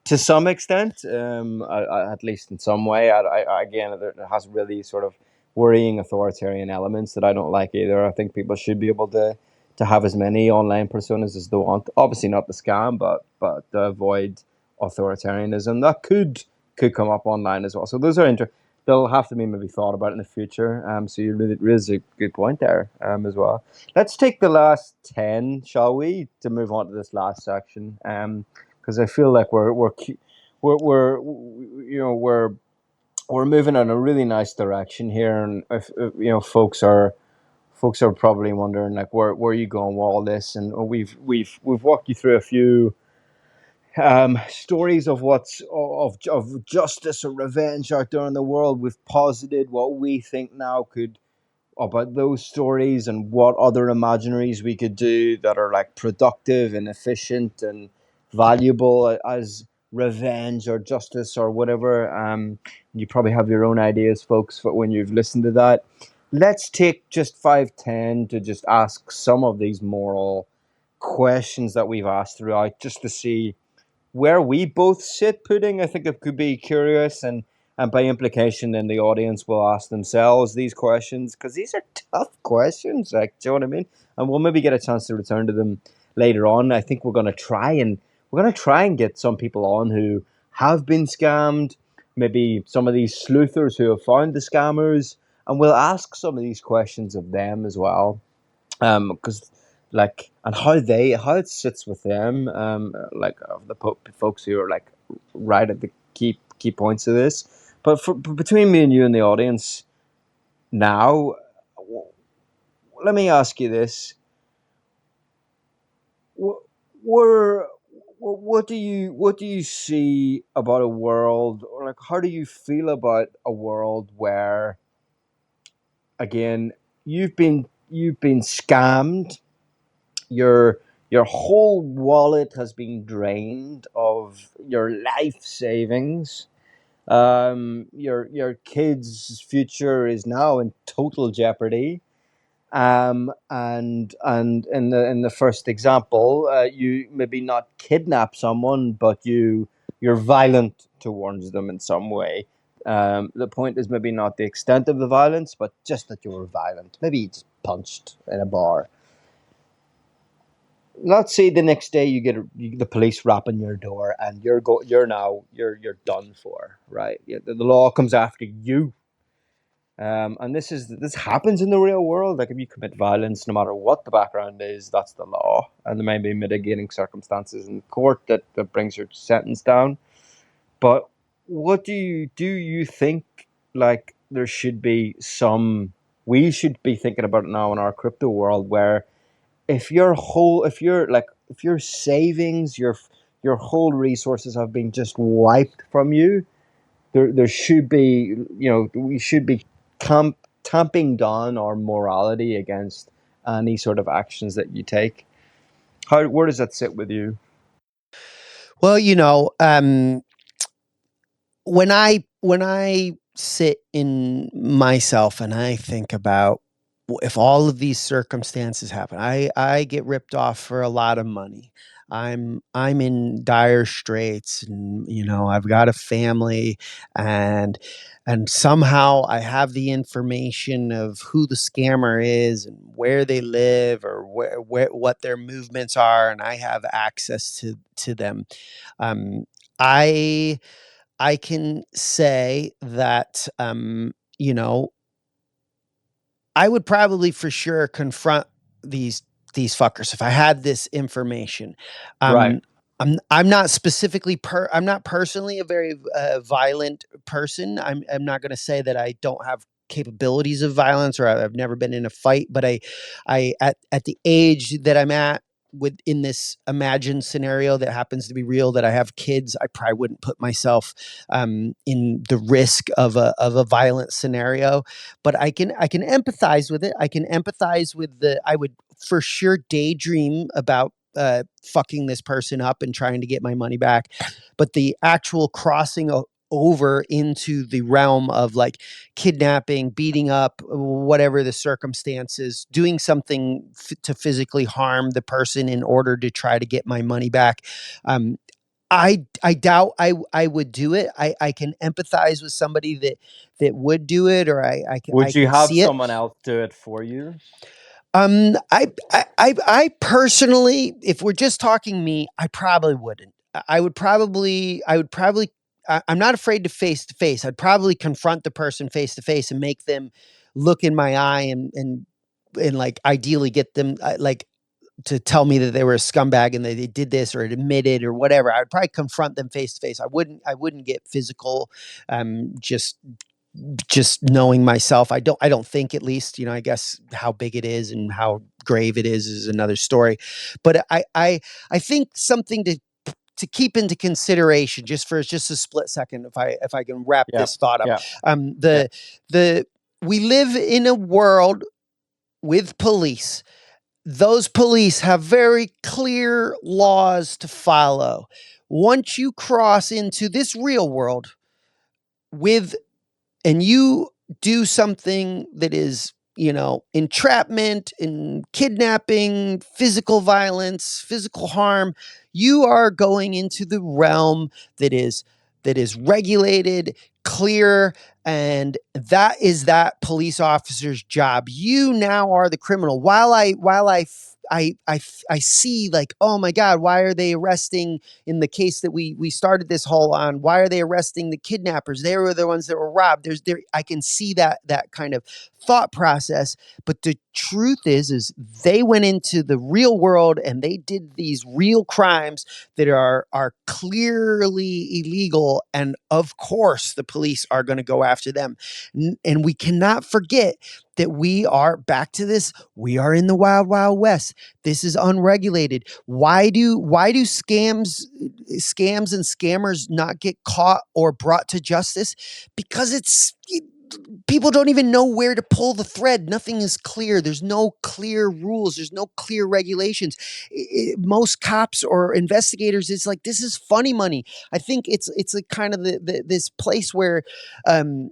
to some extent, at least in some way. Again, there has really sort of worrying authoritarian elements that I don't like either. I think people should be able to have as many online personas as they want. Obviously not the scam, but to avoid authoritarianism that could come up online as well. So those are interesting. They'll have to be maybe thought about in the future. So you really raise a good point there, as well. Let's take the last 10, shall we, to move on to this last section. Because I feel like we're we're moving in a really nice direction here, and if folks are probably wondering like where are you going with all this, and we've walked you through a few stories of what's of justice or revenge out there in the world. We've posited what we think now could about those stories and what other imaginaries we could do that are like productive and efficient and valuable as revenge or justice or whatever. You probably have your own ideas, folks, for when you've listened to that. Let's take just 5-10 to just ask some of these moral questions that we've asked throughout, just to see where we both sit. Pudding, I think it could be curious, and by implication then the audience will ask themselves these questions, because these are tough questions, like, do you know what I mean? And we'll maybe get a chance to return to them later on. I think we're going to try and get some people on who have been scammed, maybe some of these sleuthers who have found the scammers, and we'll ask some of these questions of them as well, because like, and how it sits with them, like of the folks who are like right at the key points of this. But between me and you and the audience now, let me ask you this: where, what do you see about a world, or like how do you feel about a world where, again, you've been scammed, your whole wallet has been drained of your life savings. Your kid's future is now in total jeopardy. And in the first example, you maybe not kidnap someone, but you're violent towards them in some way. The point is maybe not the extent of the violence, but just that you were violent. Maybe you just punched in a bar. Let's say the next day the police rap on your door, and you're done for, right? Yeah, the law comes after you. And this happens in the real world. Like if you commit violence, no matter what the background is, that's the law, and there may be mitigating circumstances in court that brings your sentence down. But what do you think? Like there should be some. We should be thinking about it now in our crypto world, where if your savings, your whole resources have been just wiped from you, there should be, we should be tamping down our morality against any sort of actions that you take. Where does that sit with you? Well, when I sit in myself and I think about if all of these circumstances happen, I get ripped off for a lot of money. I'm in dire straits, and I've got a family, and somehow I have the information of who the scammer is and where they live, or where what their movements are, and I have access to them. um, I I can say that, I would probably for sure confront these these fuckers if I had this information. Right. Um, I'm not specifically I'm not personally a very violent person. I'm not going to say that I don't have capabilities of violence, or I've never been in a fight, but I at the age that I'm at, within this imagined scenario that happens to be real, that I have kids, I probably wouldn't put myself in the risk of a violent scenario. But I can empathize with it. I can empathize with I would for sure daydream about fucking this person up and trying to get my money back. But the actual crossing over into the realm of like kidnapping, beating up, whatever the circumstances, doing something to physically harm the person in order to try to get my money back. Um, I doubt I would do it. I can empathize with somebody that would do it, or I Would you can have see it. someone else do it for you? I personally, if we're just talking me, I probably wouldn't. I would probably. I'm not afraid to face. I'd probably confront the person face to face and make them look in my eye, and like ideally get them like to tell me that they were a scumbag and they did this or admit it or whatever. I would probably confront them face to face. I wouldn't get physical. Just knowing myself, I don't think, at least, I guess how big it is and how grave it is another story. But I think something to keep into consideration, just for just a split second, if I can wrap Yeah. this thought up. Yeah. Yeah. The we live in a world with police. Those police have very clear laws to follow. Once you cross into this real world with and you do something that is, entrapment and kidnapping, physical violence, physical harm, you are going into the realm that is regulated, clear, and that is that police officer's job. You now are the criminal. While I see like, oh my God, why are they arresting in the case that we started this whole on? Why are they arresting the kidnappers? They were the ones that were robbed. I can see that kind of thought process. But the truth is they went into the real world and they did these real crimes that are clearly illegal. And of course, the police are going to go after them. And we cannot forget that we are back to this. We are in the wild, wild west. This is unregulated. Why do scams and scammers not get caught or brought to justice? Because people don't even know where to pull the thread. Nothing is clear. There's no clear rules. There's no clear regulations. Most cops or investigators, it's like, this is funny money. I think it's like kind of this place um,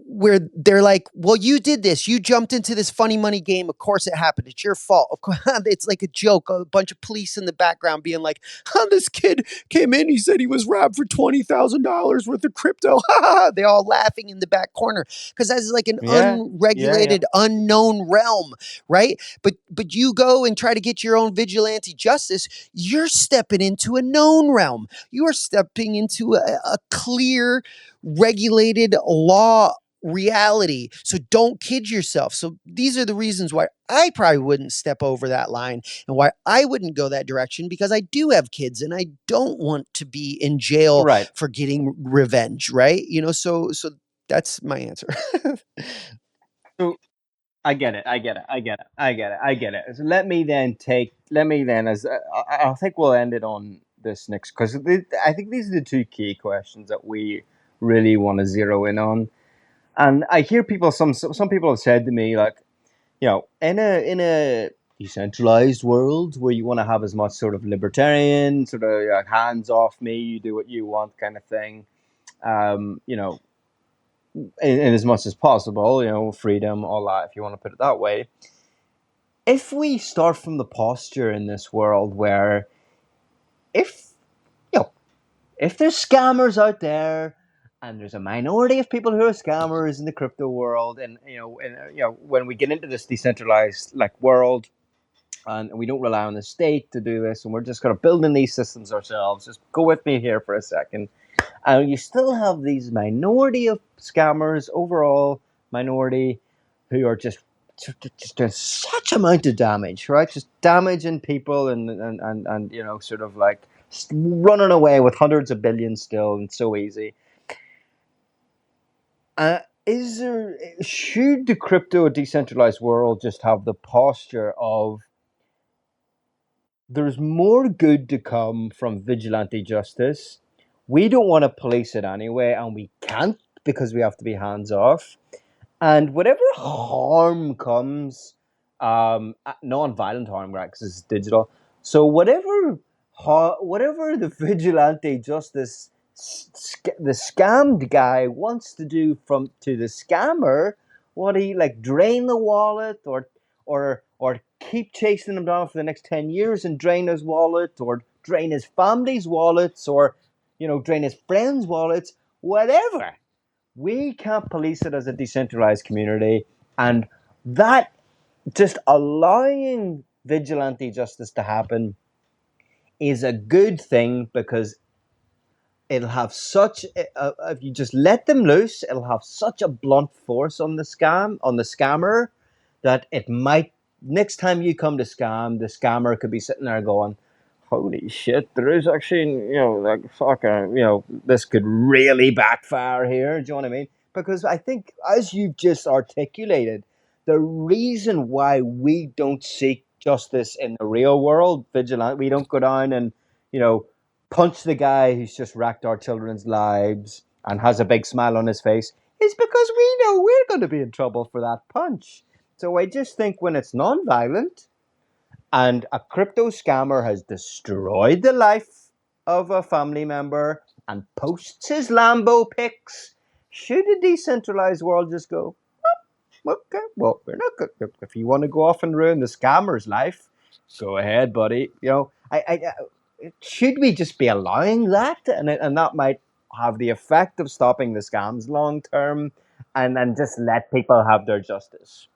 where they're like, well, you did this. You jumped into this funny money game. Of course it happened. It's your fault. Of course, it's like a joke. A bunch of police in the background being like, oh, this kid came in. He said he was robbed for $20,000 worth of crypto. They're all laughing in the back corner because that's like an Yeah, unregulated, unknown realm, right? But you go and try to get your own vigilante justice. You're stepping into a known realm. You are stepping into a clear, regulated law reality. So don't kid yourself. So these are the reasons why I probably wouldn't step over that line and why I wouldn't go that direction, because I do have kids and I don't want to be in jail right. for getting revenge, right? So that's my answer. So I get it. So let me then, as I think we'll end it on this next, because I think these are the two key questions that we really want to zero in on. And I hear people, some people have said to me, like, in a decentralized world where you want to have as much sort of libertarian, sort of like hands off me, you do what you want kind of thing, um, you know, in as much as possible, freedom, all that, if you want to put it that way. If we start from the posture in this world where if you know if there's scammers out there, and there's a minority of people who are scammers in the crypto world, and when we get into this decentralized like world, and we don't rely on the state to do this, and we're just kind of building these systems ourselves. Just go with me here for a second. And you still have these minority of scammers, overall minority, who are just doing such amount of damage, right? Just damaging people, and sort of like running away with hundreds of billions still, and so easy. Should the crypto decentralized world just have the posture of there's more good to come from vigilante justice? We don't want to police it anyway, and we can't because we have to be hands off. And whatever harm comes, non-violent harm, right? Because it's digital. So whatever the vigilante justice, the scammed guy wants to do from to the scammer, what he like drain the wallet, or keep chasing him down for the next 10 years and drain his wallet, or drain his family's wallets, or drain his friends' wallets, whatever. We can't police it as a decentralized community, and that just allowing vigilante justice to happen is a good thing, because it'll have if you just let them loose, it'll have such a blunt force on the scammer, that it might, next time you come to scam, the scammer could be sitting there going, holy shit, there is actually, like, fuck, this could really backfire here. Do you know what I mean? Because I think, as you've just articulated, the reason why we don't seek justice in the real world, vigilant, we don't go down and, punch the guy who's just wrecked our children's lives and has a big smile on his face, is because we know we're going to be in trouble for that punch. So I just think when it's non-violent, and a crypto scammer has destroyed the life of a family member and posts his Lambo pics, should a decentralized world just go, okay, well, we're not good. If you want to go off and ruin the scammer's life, go ahead, buddy. Should we just be allowing that? And that might have the effect of stopping the scams long term, and then just let people have their justice.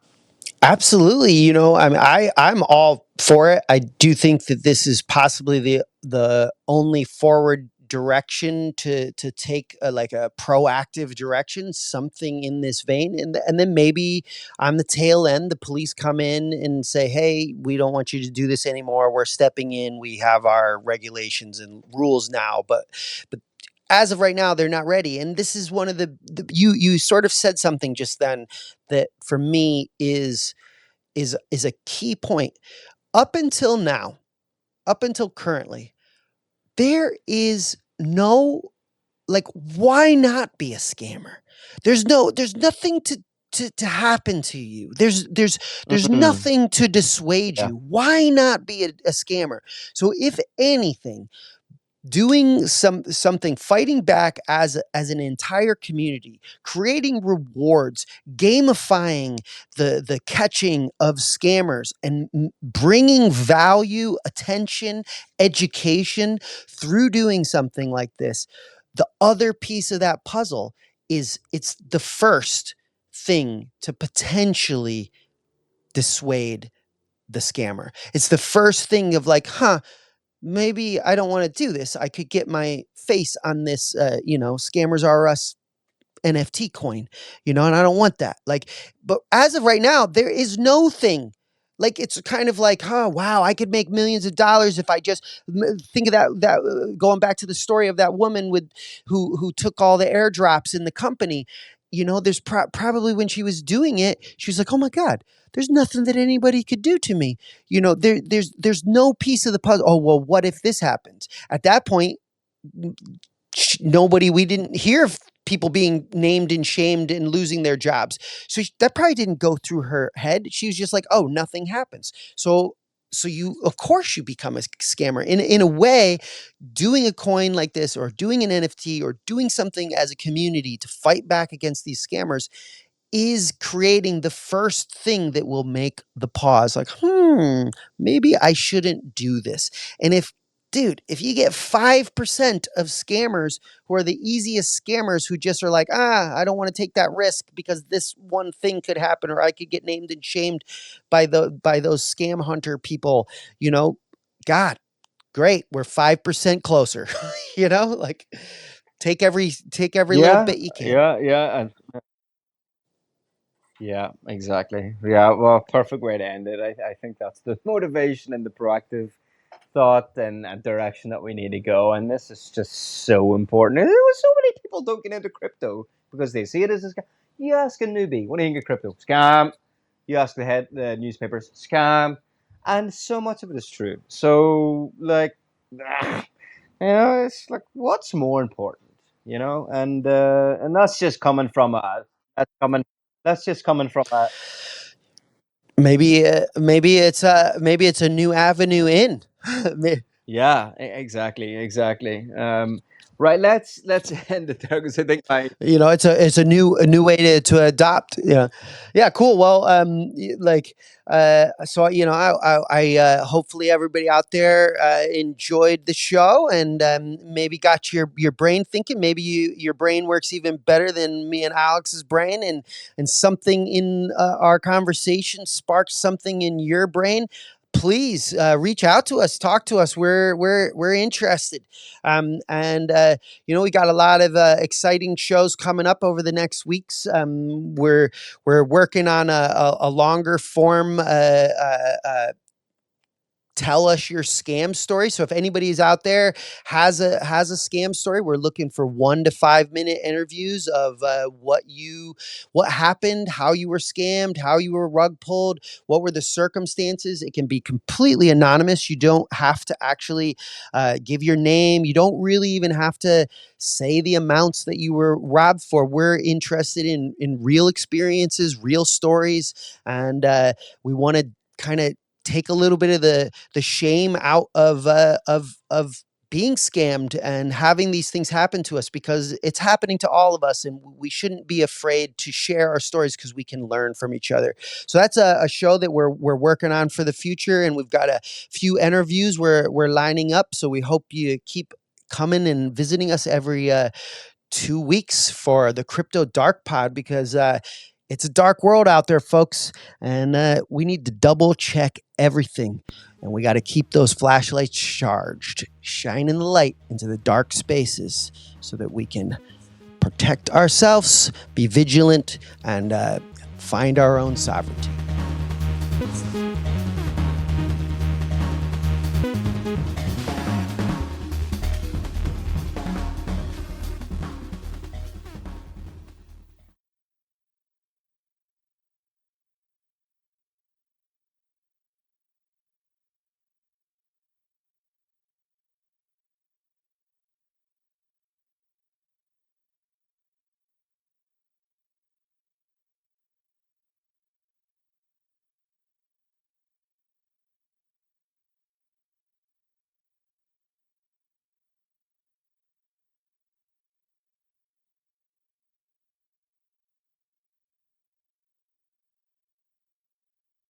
Absolutely. I mean, I'm all for it. I do think that this is possibly the only forward direction to take like a proactive direction, something in this vein, and then maybe on the tail end, the police come in and say, "Hey, we don't want you to do this anymore. We're stepping in. We have our regulations and rules now." But as of right now, they're not ready. And this is one of you sort of said something just then that for me is a key point. Up until now, up until currently, there is no, like, why not be a scammer? There's nothing to happen to you. There's Mm, nothing to dissuade yeah. you. Why not be a scammer? So if anything, doing something, fighting back as an entire community, creating rewards, gamifying the catching of scammers, and bringing value, attention, education through doing something like this. The other piece of that puzzle is it's the first thing to potentially dissuade the scammer. It's the first thing of like, huh, maybe I don't want to do this. I could get my face on this, Scammers R Us NFT coin, and I don't want that. Like, but as of right now, there is no thing. Like, it's kind of like, huh, wow, I could make millions of dollars if I just think of that going back to the story of that woman with who took all the airdrops in the company. There's probably when she was doing it, she was like, oh my god, there's nothing that anybody could do to me. There's no piece of the puzzle. Oh well, what if this happens? At that point, nobody we didn't hear of people being named and shamed and losing their jobs. So that probably didn't go through her head. She was just like, oh, nothing happens. So you, of course, you become a scammer in a way. Doing a coin like this, or doing an NFT, or doing something as a community to fight back against these scammers is creating the first thing that will make the pause, like, maybe I shouldn't do this. And if you get 5% of scammers who are the easiest scammers, who just are like, I don't want to take that risk because this one thing could happen, or I could get named and shamed by those scam hunter people, God, great, we're 5% closer. Like, take every little Yeah, bit you can. yeah, and yeah, exactly. Yeah, well, perfect way to end it. I think that's the motivation and the proactive thought and direction that we need to go. And this is just so important. And there was so many people don't get into crypto because they see it as a scam. You ask a newbie, what do you think of crypto? Scam. You ask the newspapers, scam. And so much of it is true. So, like, it's like, what's more important? And that's just coming from a that's just coming from a Maybe it's a new avenue in. yeah, exactly. Right, let's end it there because I think my It's a new way to adopt. Yeah, cool. Well, so I hopefully everybody out there enjoyed the show, and maybe got your brain thinking. Maybe your brain works even better than me and Alex's brain, and something in our conversation sparks something in your brain. Please reach out to us, talk to us. We're interested. And we got a lot of exciting shows coming up over the next weeks. We're working on a longer form tell us your scam story. So if anybody's out there has a scam story, we're looking for 1 to 5 minute interviews of what happened, how you were scammed, how you were rug pulled, what were the circumstances. It can be completely anonymous. You don't have to actually give your name. You don't really even have to say the amounts that you were robbed for. We're interested in real experiences, real stories, and we want to kind of take a little bit of the shame out of being scammed and having these things happen to us, because it's happening to all of us, and we shouldn't be afraid to share our stories because we can learn from each other. So that's a show that we're working on for the future, and we've got a few interviews we're lining up. So we hope you keep coming and visiting us every 2 weeks for the Crypto Dark Pod, because It's a dark world out there, folks, and we need to double check everything. And we got to keep those flashlights charged, shining the light into the dark spaces so that we can protect ourselves, be vigilant, and find our own sovereignty.